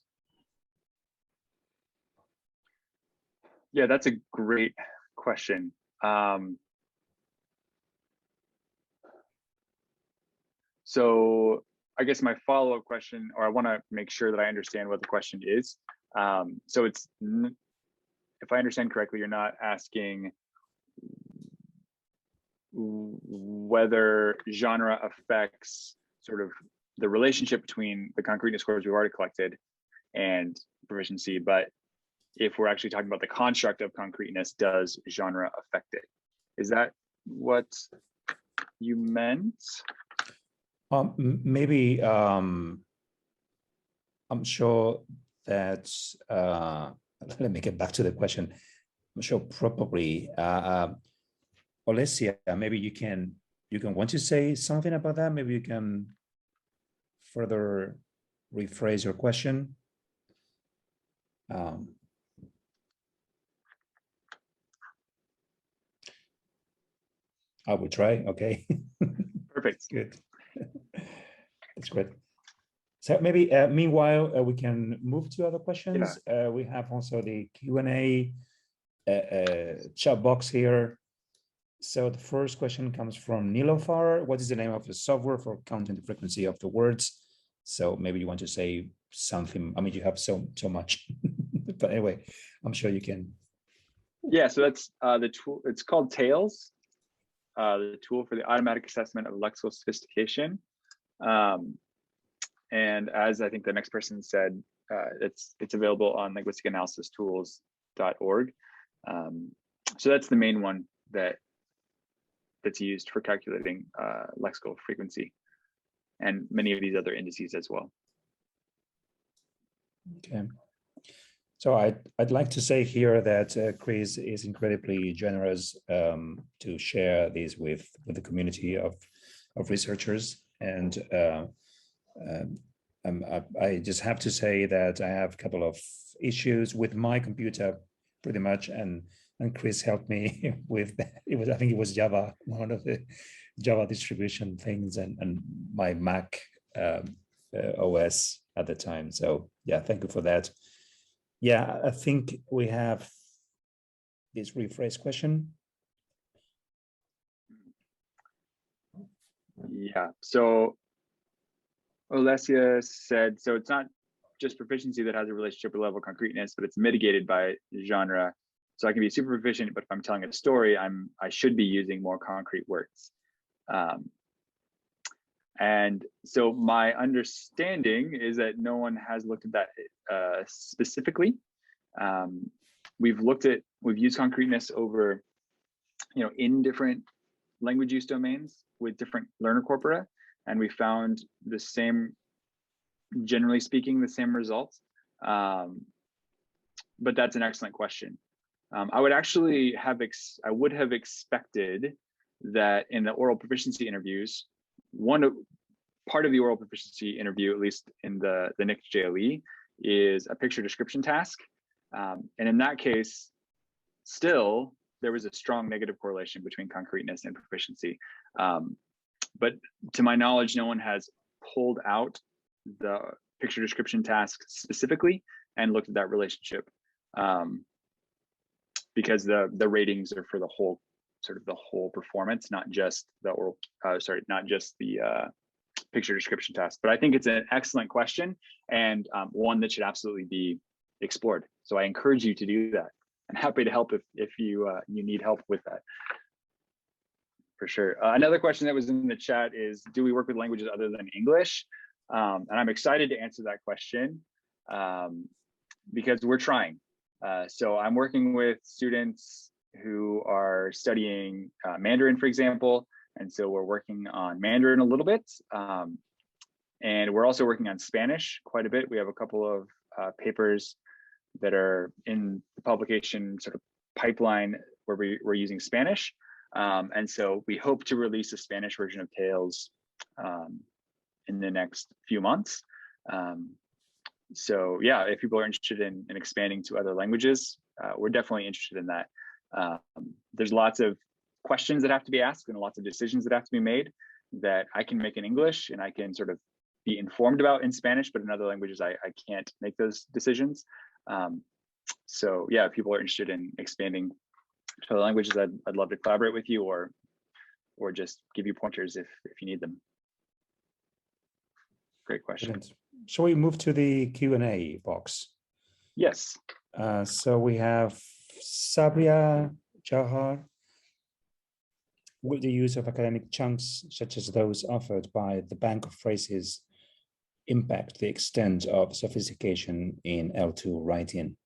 Yeah, that's a great question. So I guess my follow-up question, or I want to make sure that I understand what the question is. So it's, if I understand correctly, you're not asking whether genre affects sort of the relationship between the concreteness scores we've already collected and proficiency, but if we're actually talking about the construct of concreteness, does genre affect it? Is that what you meant? Maybe I'm sure that let me get back to the question. I'm sure probably Olesia, maybe you can want to say something about that. Maybe you can further rephrase your question. I will try. Okay. Perfect. Good. That's great. So maybe meanwhile we can move to other questions. Yeah. We have also the Q&A chat box here. So the first question comes from Nilofar. What is the name of the software for counting the frequency of the words? So maybe you want to say something. I mean, you have so much, but anyway, I'm sure you can. Yeah, so that's the tool. It's called Tails, the tool for the automatic assessment of lexical sophistication. And as I think the next person said, it's available on linguisticanalysistools.org. So that's the main one that's used for calculating lexical frequency, and many of these other indices as well. Okay. So I'd like to say here that Kris is incredibly generous to share these with the community of researchers, and I just have to say that I have a couple of issues with my computer, pretty much, and Kris helped me with that. I think it was Java, one of the Java distribution things, and my Mac OS at the time. So yeah, thank you for that. Yeah, I think we have this rephrase question. Yeah, so Olesia said, so it's not just proficiency that has a relationship with level of concreteness, but it's mitigated by genre. So I can be super proficient, but if I'm telling a story, I should be using more concrete words. And so my understanding is that no one has looked at that specifically. we've used concreteness over, in different language use domains with different learner corpora, and we found the same, generally speaking, the same results. But that's an excellent question. I would actually have expected that in the oral proficiency interviews, part of the oral proficiency interview, at least in the NICT JLE, is a picture description task. And in that case, still, there was a strong negative correlation between concreteness and proficiency. But to my knowledge, no one has pulled out the picture description task specifically and looked at that relationship, because the ratings are for the whole, sort of the whole performance, not just the oral, not just the picture description task. But I think it's an excellent question, and one that should absolutely be explored. So I encourage you to do that. I'm happy to help if you need help with that. For sure. Another question that was in the chat is, do we work with languages other than English? And I'm excited to answer that question because we're trying. So I'm working with students who are studying Mandarin, for example. And so we're working on Mandarin a little bit. And we're also working on Spanish quite a bit. We have a couple of papers that are in the publication sort of pipeline where we're using Spanish. And so we hope to release a Spanish version of Tales in the next few months. So yeah, if people are interested in expanding to other languages, we're definitely interested in that. There's lots of questions that have to be asked and lots of decisions that have to be made that I can make in English and I can sort of be informed about in Spanish, but in other languages, I can't make those decisions. So yeah, if people are interested in expanding to other languages, I'd love to collaborate with you or just give you pointers if you need them. Great question. Brilliant. Shall we move to the Q&A box? Yes. So we have Sabria Jahar. Will the use of academic chunks, such as those offered by the Bank of Phrases, impact the extent of sophistication in L2 writing?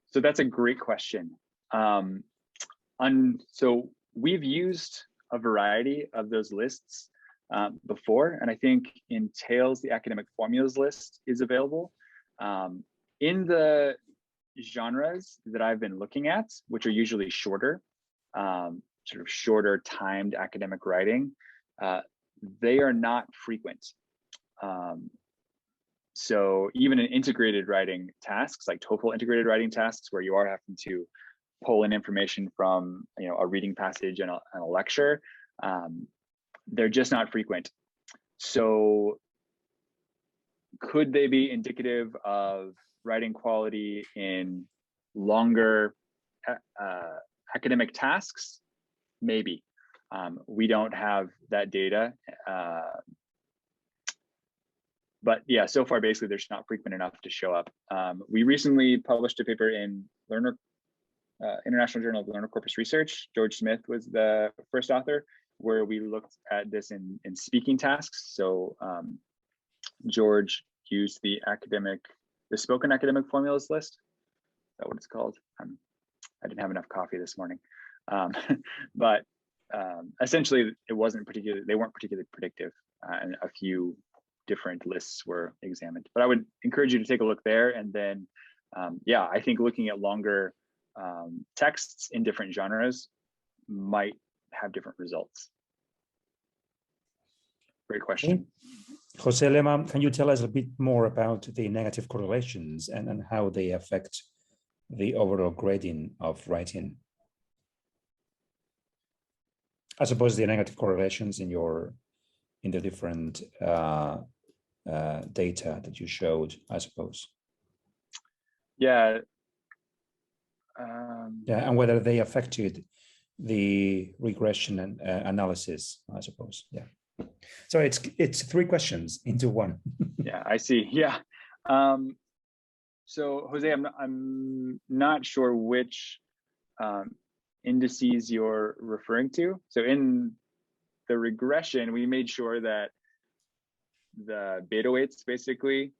So that's a great question. So we've used a variety of those lists before, and I think in Tales, the academic formulas list is available. In the genres that I've been looking at, which are usually shorter, sort of shorter timed academic writing, they are not frequent. So even in integrated writing tasks, like TOEFL integrated writing tasks, where you are having to pull in information from a reading passage and a lecture, they're just not frequent. So could they be indicative of writing quality in longer academic tasks? Maybe. We don't have that data. But yeah, so far, basically, they're just not frequent enough to show up. We recently published a paper in International Journal of Learner Corpus Research. George Smith was the first author, where we looked at this in speaking tasks. So George used the spoken academic formulas list. Is that what it's called? I didn't have enough coffee this morning. But essentially, they weren't particularly predictive, and a few different lists were examined. But I would encourage you to take a look there. And then, yeah, I think looking at longer texts in different genres might have different results. Great question. Jose Lema, can you tell us a bit more about the negative correlations and how they affect the overall grading of writing? I suppose the negative correlations in the different data that you showed, I suppose. Yeah. Yeah, and whether they affected the regression and analysis, I suppose. Yeah. So it's three questions into one. Yeah, I see. Yeah. So Jose, I'm not sure which indices you're referring to. So in the regression, we made sure that the beta weights basically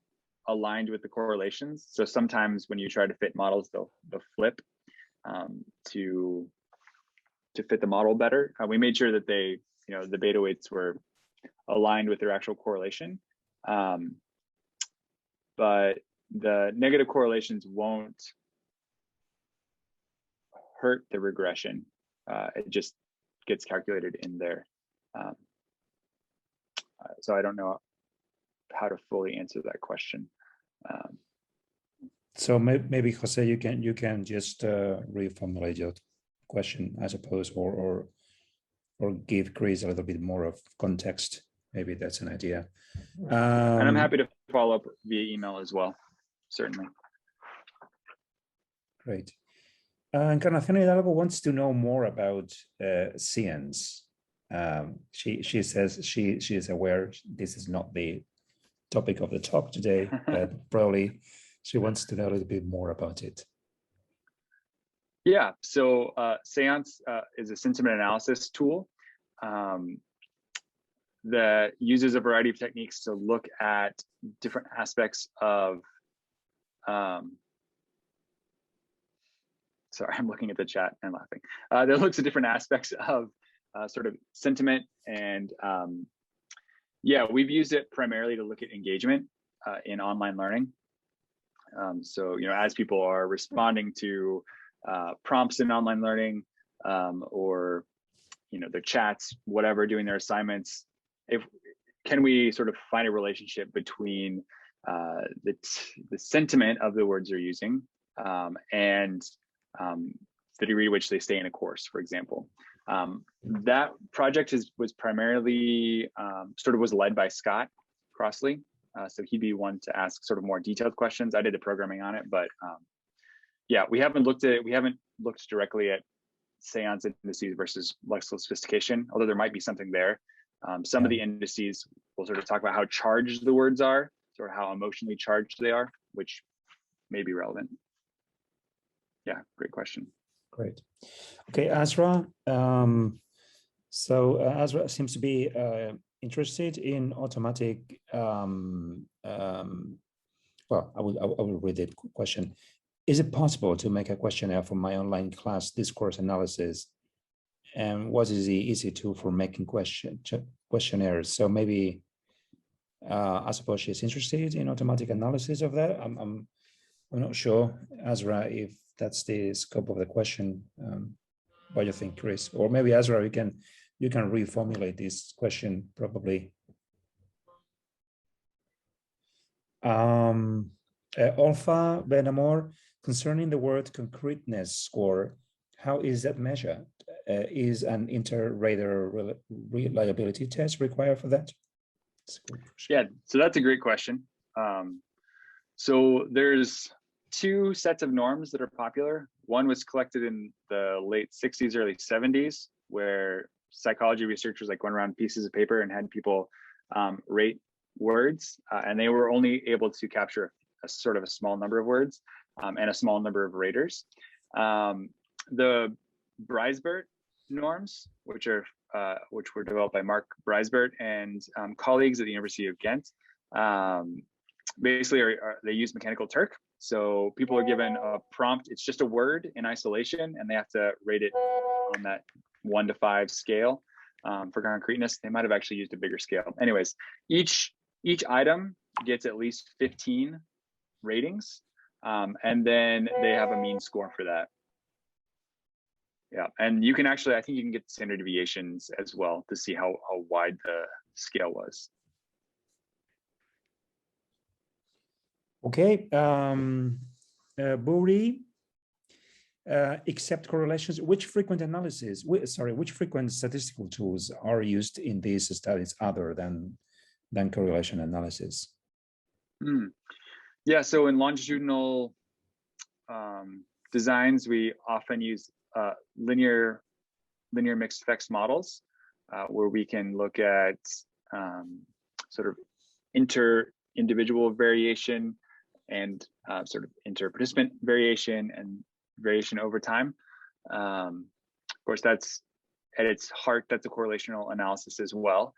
aligned with the correlations. So sometimes when you try to fit models, they'll flip to fit the model better. We made sure that they, the beta weights were aligned with their actual correlation. But the negative correlations won't hurt the regression. It just gets calculated in there. So I don't know how to fully answer that question. So maybe Jose, you can just reformulate your question, I suppose, or give Kris a little bit more of context. Maybe that's an idea. And I'm happy to follow up via email as well, certainly. Great. Encarnación Hidalgo wants to know more about Seance. She says she is aware this is not the topic of the talk today, but probably she wants to know a little bit more about it. Yeah, so Seance is a sentiment analysis tool that uses a variety of techniques to look at different aspects of, sorry, I'm looking at the chat and laughing. That looks at different aspects of sort of sentiment. And yeah, we've used it primarily to look at engagement in online learning. So, as people are responding to prompts in online learning or, their chats, whatever, doing their assignments, can we sort of find a relationship between the sentiment of the words they're using and the degree to which they stay in a course, for example. That project was primarily was led by Scott Crossley. So he'd be one to ask sort of more detailed questions. I did the programming on it, but yeah, we haven't looked directly at Seance indices versus lexical sophistication, although there might be something there. Some of the indices will sort of talk about how charged the words are, or how emotionally charged they are, which may be relevant. Yeah, great question. Great. Okay, Azra. So Azra seems to be interested in automatic. Well, I will read the question. Is it possible to make a questionnaire for my online class discourse analysis? And what is the easy tool for making questionnaires? So maybe I suppose she's interested in automatic analysis of that. I'm not sure, Azra, if that's the scope of the question. What do you think, Kris? Or maybe Azra, you can reformulate this question probably. Alpha Benamor, concerning the word concreteness score, how is that measured? Is an inter-rater reliability test required for that? Yeah, so that's a great question. So there's two sets of norms that are popular. One was collected in the late 60s, early 70s, where psychology researchers went around pieces of paper and had people rate words, and they were only able to capture a sort of a small number of words and a small number of raters. The Breisberg Norms, which were developed by Mark Breisberg and colleagues at the University of Ghent, basically they use mechanical Turk. So people are given a prompt. It's just a word in isolation, and they have to rate it on that 1 to 5 scale. For concreteness, they might have actually used a bigger scale. Anyways, each item gets at least 15 ratings, and then they have a mean score for that. Yeah, and you can actually, I think you can get standard deviations as well to see how wide the scale was. Okay, Buri, except correlations, which frequent statistical tools are used in these studies other than correlation analysis? Yeah, so in longitudinal designs, we often use linear mixed effects models, where we can look at sort of inter-individual variation and sort of inter-participant variation and variation over time. Of course, that's at its heart, that's a correlational analysis as well.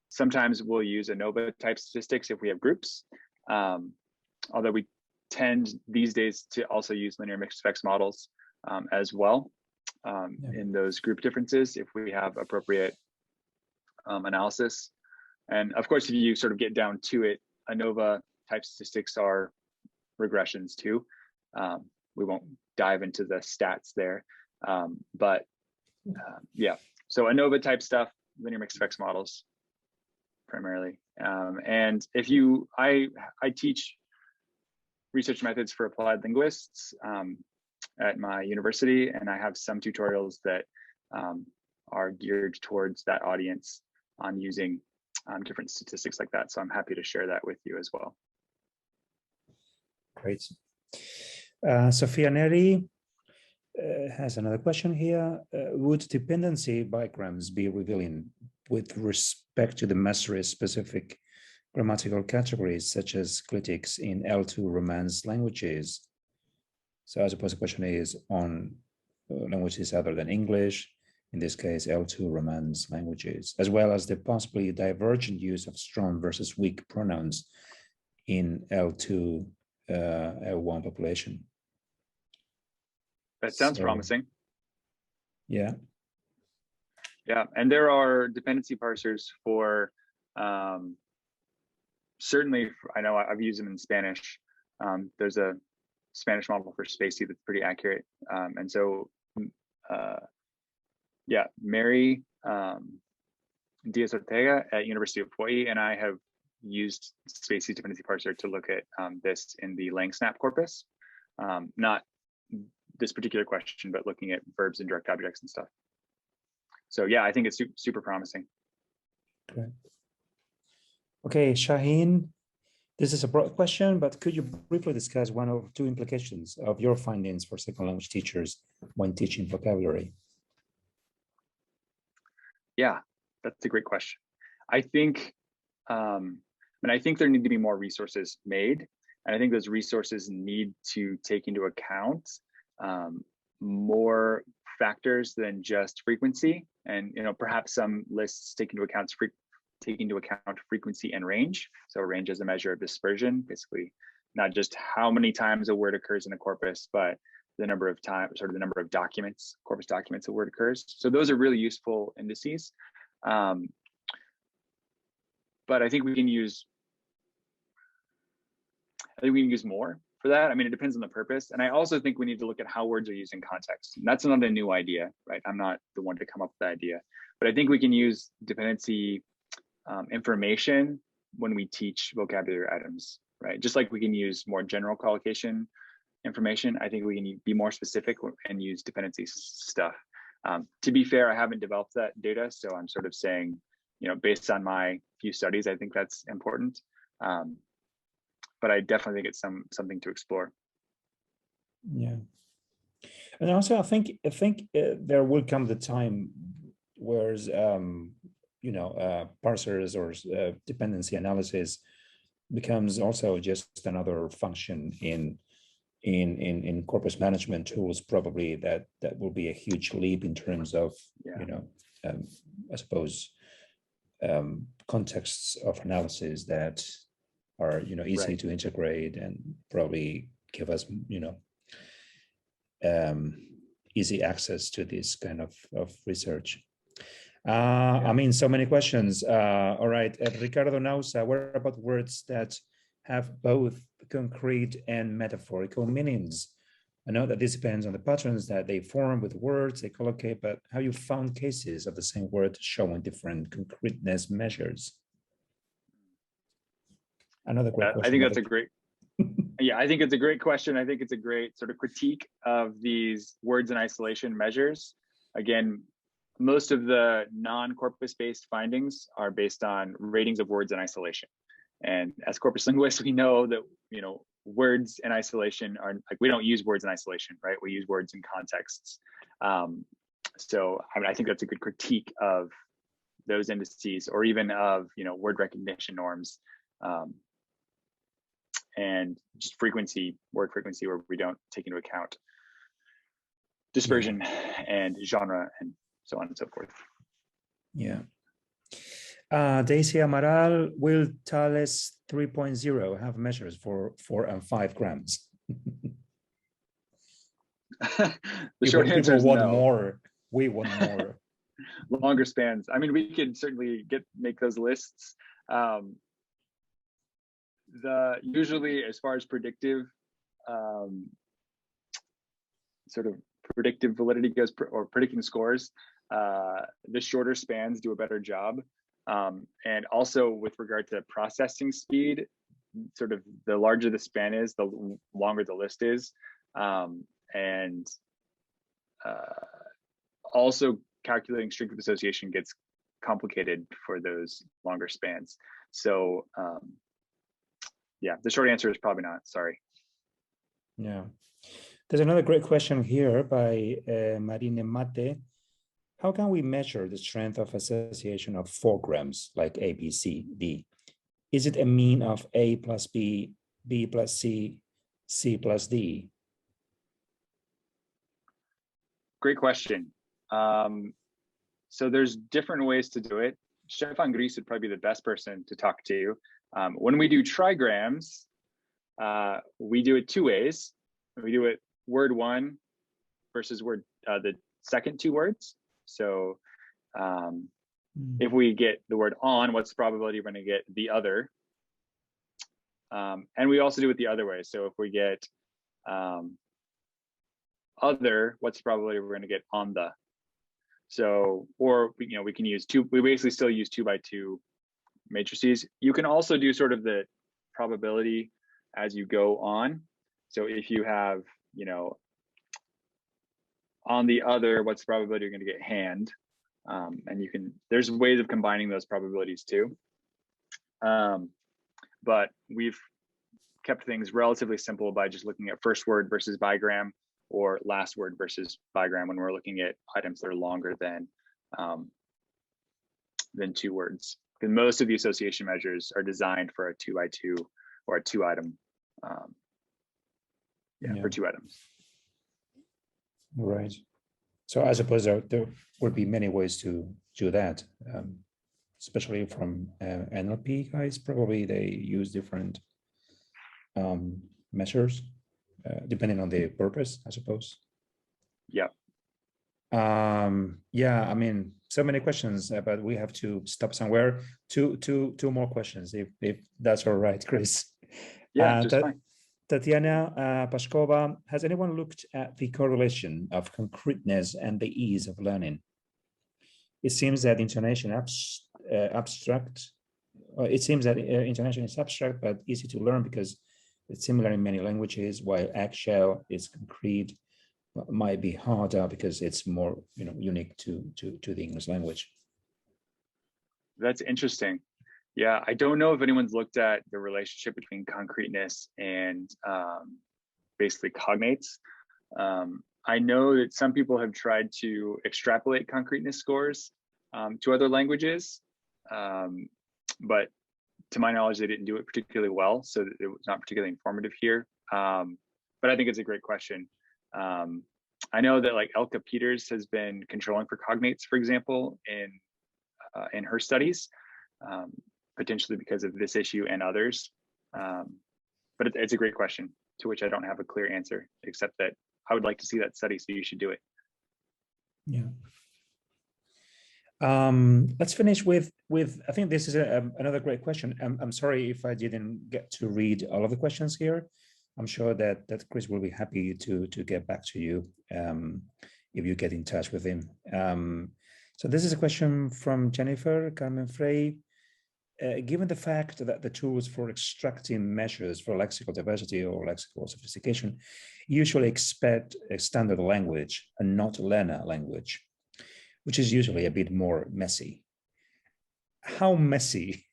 Sometimes we'll use ANOVA type statistics if we have groups. Although we tend these days to also use linear mixed effects models as well in those group differences if we have appropriate analysis. And of course, if you sort of get down to it, ANOVA type statistics are regressions too. We won't dive into the stats there, but yeah. So ANOVA type stuff, linear mixed effects models primarily. And if you, I teach research methods for applied linguists at my university, and I have some tutorials that are geared towards that audience on using different statistics like that. So I'm happy to share that with you as well. Great. Sophia Neri has another question here. Would dependency diagrams be revealing with respect to the mastery-specific grammatical categories such as clitics in L2 Romance languages? So I suppose the question is on languages other than English, in this case, L2 Romance languages, as well as the possibly divergent use of strong versus weak pronouns in L2, L1 population. That sounds promising. Yeah. Yeah, and there are dependency parsers for, certainly, I know I've used them in Spanish. There's a Spanish model for spacey that's pretty accurate. And so, yeah, Mary Diaz Ortega at University of Hawaii and I have used spacey dependency parser to look at this in the LangSnap corpus. Not this particular question, but looking at verbs and direct objects and stuff. So yeah, I think it's super promising. Okay. Okay, Shaheen, this is a broad question, but could you briefly discuss one or two implications of your findings for second language teachers when teaching vocabulary? Yeah, that's a great question. I think, I think there need to be more resources made, and I think those resources need to take into account more factors than just frequency, and perhaps some lists take into account frequency and range. So range is a measure of dispersion, basically not just how many times a word occurs in a corpus, but the number of times, sort of the number of documents, corpus documents a word occurs. So those are really useful indices. But I think we can use more for that. I mean, it depends on the purpose. And I also think we need to look at how words are used in context. And that's not a new idea, right? I'm not the one to come up with the idea, but I think we can use dependency information when we teach vocabulary items, right? Just like we can use more general collocation information, I think we can be more specific and use dependency stuff. To be fair, I haven't developed that data, so I'm sort of saying, based on my few studies, I think that's important. But I definitely think it's something to explore. Yeah, and also I think there will come the time where parsers or dependency analysis becomes also just another function in corpus management tools. Probably that will be a huge leap in terms of I suppose contexts of analysis that are easy to integrate and probably give us easy access to this kind of research. I mean, so many questions. All right, Ricardo Nausa, what about words that have both concrete and metaphorical meanings? I know that this depends on the patterns that they form with words they collocate, but have you found cases of the same word showing different concreteness measures? Another great question. I think that's a great, yeah, I think it's a great question. I think it's a great sort of critique of these words in isolation measures. Again, most of the non-corpus based findings are based on ratings of words in isolation. And as corpus linguists, we know that, words in isolation are like, we don't use words in isolation, right? We use words in contexts. So I think that's a good critique of those indices, or even of, word recognition norms. And just frequency, word frequency, where we don't take into account dispersion and genre and so on and so forth. Yeah. Daisy Amaral, will Thales 3.0 have measures for 4 and 5 grams? The short answer is want no. more. We want more. Longer spans. I mean, we could certainly make those lists. Usually, as far as predictive, sort of predictive validity goes, or predicting scores, the shorter spans do a better job. And also with regard to processing speed, sort of the larger the span is, the longer the list is. And also calculating strength of association gets complicated for those longer spans. So yeah, the short answer is probably not, sorry. Yeah. There's another great question here by Marine Mate. How can we measure the strength of association of 4 grams, like A, B, C, D? Is it a mean of A plus B, B plus C, C plus D? Great question. So there's different ways to do it. Stefan Gries would probably be the best person to talk to. When we do trigrams, we do it 2 ways. We do it word 1 versus the second 2 words. So if we get the word on, what's the probability we're going to get the other? And we also do it the other way. So if we get other, what's the probability we're going to get on the? So, or we can use we basically still use 2 by 2 matrices. You can also do sort of the probability as you go on. So if you have, on the other, what's the probability you're going to get hand? And there's ways of combining those probabilities too. But we've kept things relatively simple by just looking at first word versus bigram, or last word versus bigram when we're looking at items that are longer than 2 words. Because most of the association measures are designed for a 2 by 2 or a 2 item, for 2 items. Right. So I suppose there would be many ways to do that, especially from NLP guys. Probably they use different measures depending on the purpose, I suppose. Yeah. Yeah, I mean, so many questions, but we have to stop somewhere. Two more questions, if that's all right, Kris. Yeah, just fine. Tatiana Pashkova, has anyone looked at the correlation of concreteness and the ease of learning? It seems that intonation abstract. It seems that intonation is abstract but easy to learn because it's similar in many languages, while eggshell is concrete, might be harder because it's more unique to the English language. That's interesting. Yeah, I don't know if anyone's looked at the relationship between concreteness and basically cognates. I know that some people have tried to extrapolate concreteness scores to other languages, but to my knowledge, they didn't do it particularly well, so it was not particularly informative here. But I think it's a great question. I know that like Elke Peters has been controlling for cognates, for example, in her studies, potentially because of this issue and others. But it's a great question to which I don't have a clear answer, except that I would like to see that study, so you should do it. Yeah. Let's finish with I think this is another great question. I'm sorry if I didn't get to read all of the questions here. I'm sure that Kris will be happy to get back to you if you get in touch with him. So this is a question from Jennifer Carmen Frey. Given the fact that the tools for extracting measures for lexical diversity or lexical sophistication usually expect a standard language and not learner language, which is usually a bit more messy, how messy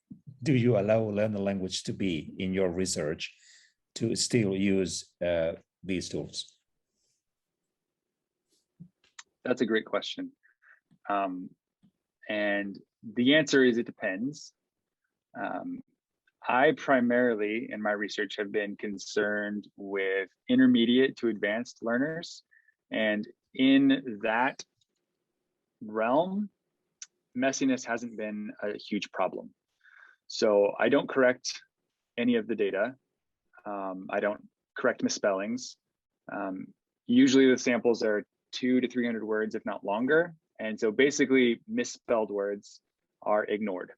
do you allow learner language to be in your research to still use these tools? That's a great question. And the answer is it depends. I primarily, in my research, have been concerned with intermediate to advanced learners. And in that realm, messiness hasn't been a huge problem. So I don't correct any of the data. I don't correct misspellings. Usually the samples are 200 to 300 words, if not longer. And so basically misspelled words are ignored,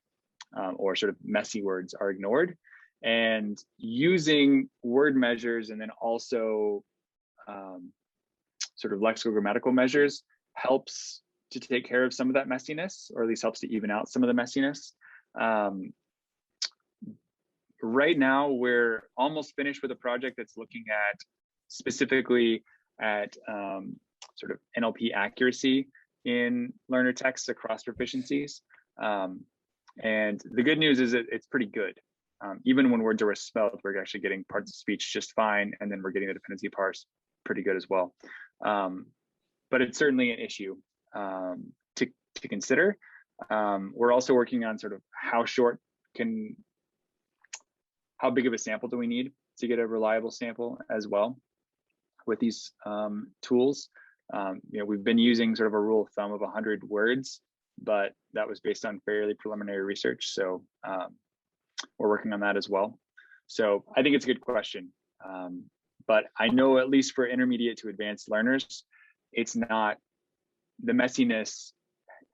or sort of messy words are ignored. And using word measures and then also sort of lexical grammatical measures helps to take care of some of that messiness, or at least helps to even out some of the messiness. Right now, we're almost finished with a project that's looking at specifically at sort of NLP accuracy in learner texts across proficiencies. And the good news is that it's pretty good. Even when words are misspelled, we're actually getting parts of speech just fine, and then we're getting the dependency parse pretty good as well. But it's certainly an issue to consider. We're also working on sort of how big of a sample do we need to get a reliable sample as well with these tools. We've been using sort of a rule of thumb of 100 words, but that was based on fairly preliminary research. So we're working on that as well. So I think it's a good question. But I know at least for intermediate to advanced learners, it's not, the messiness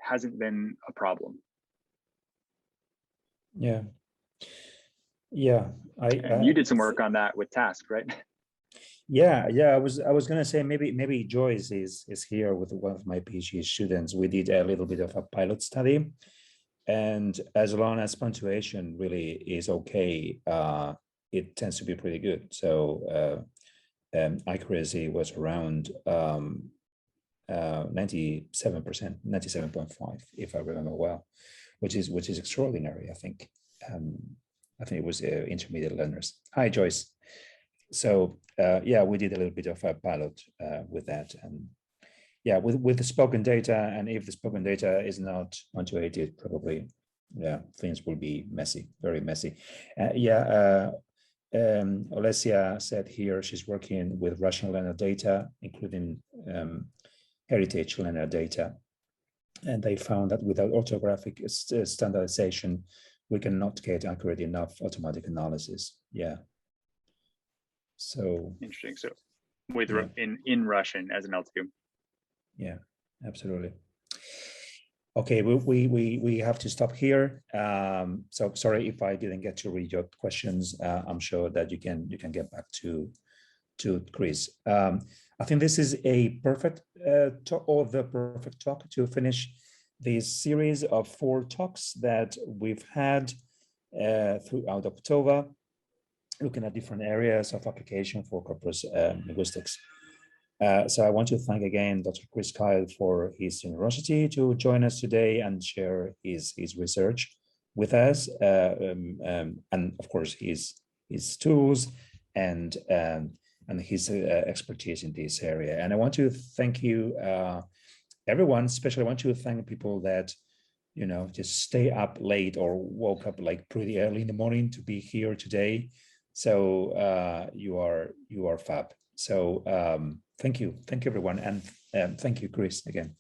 hasn't been a problem. Yeah. Yeah. And you did some work on that with task, right? Yeah. I was gonna say maybe Joyce is here with one of my PhD students. We did a little bit of a pilot study, and as long as punctuation really is okay, it tends to be pretty good. So accuracy was around 97%, 97.5, if I remember well, which is extraordinary. I think it was intermediate learners. Hi, Joyce. So yeah, we did a little bit of a pilot with that, and yeah, with the spoken data, and if the spoken data is not punctuated, probably things will be messy, very messy. Olesia said here she's working with Russian learner data, including heritage learner data, and they found that without orthographic standardization, we cannot get accurate enough automatic analysis. Yeah. So interesting. So with in Russian as an L2. Yeah, absolutely. Okay, we have to stop here. So sorry if I didn't get to read your questions. I'm sure that you can get back to Kris. I think this is a perfect talk, or the perfect talk to finish this series of 4 talks that we've had throughout October, looking at different areas of application for corpus linguistics. So I want to thank again Dr. Kris Kyle for his generosity to join us today and share his research with us, and of course his tools and his expertise in this area. And I want to thank you, everyone. Especially, I want to thank people that just stay up late or woke up like pretty early in the morning to be here today. So you are fab. So thank you everyone, and thank you, Kris, again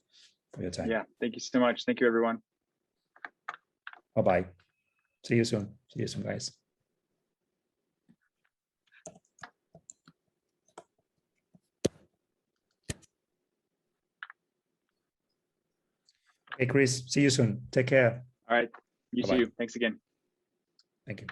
for your time. Yeah, thank you so much. Thank you, everyone. Bye-bye. See you soon, guys. Hey, Kris, see you soon. Take care. All right, you too. Thanks again. Thank you.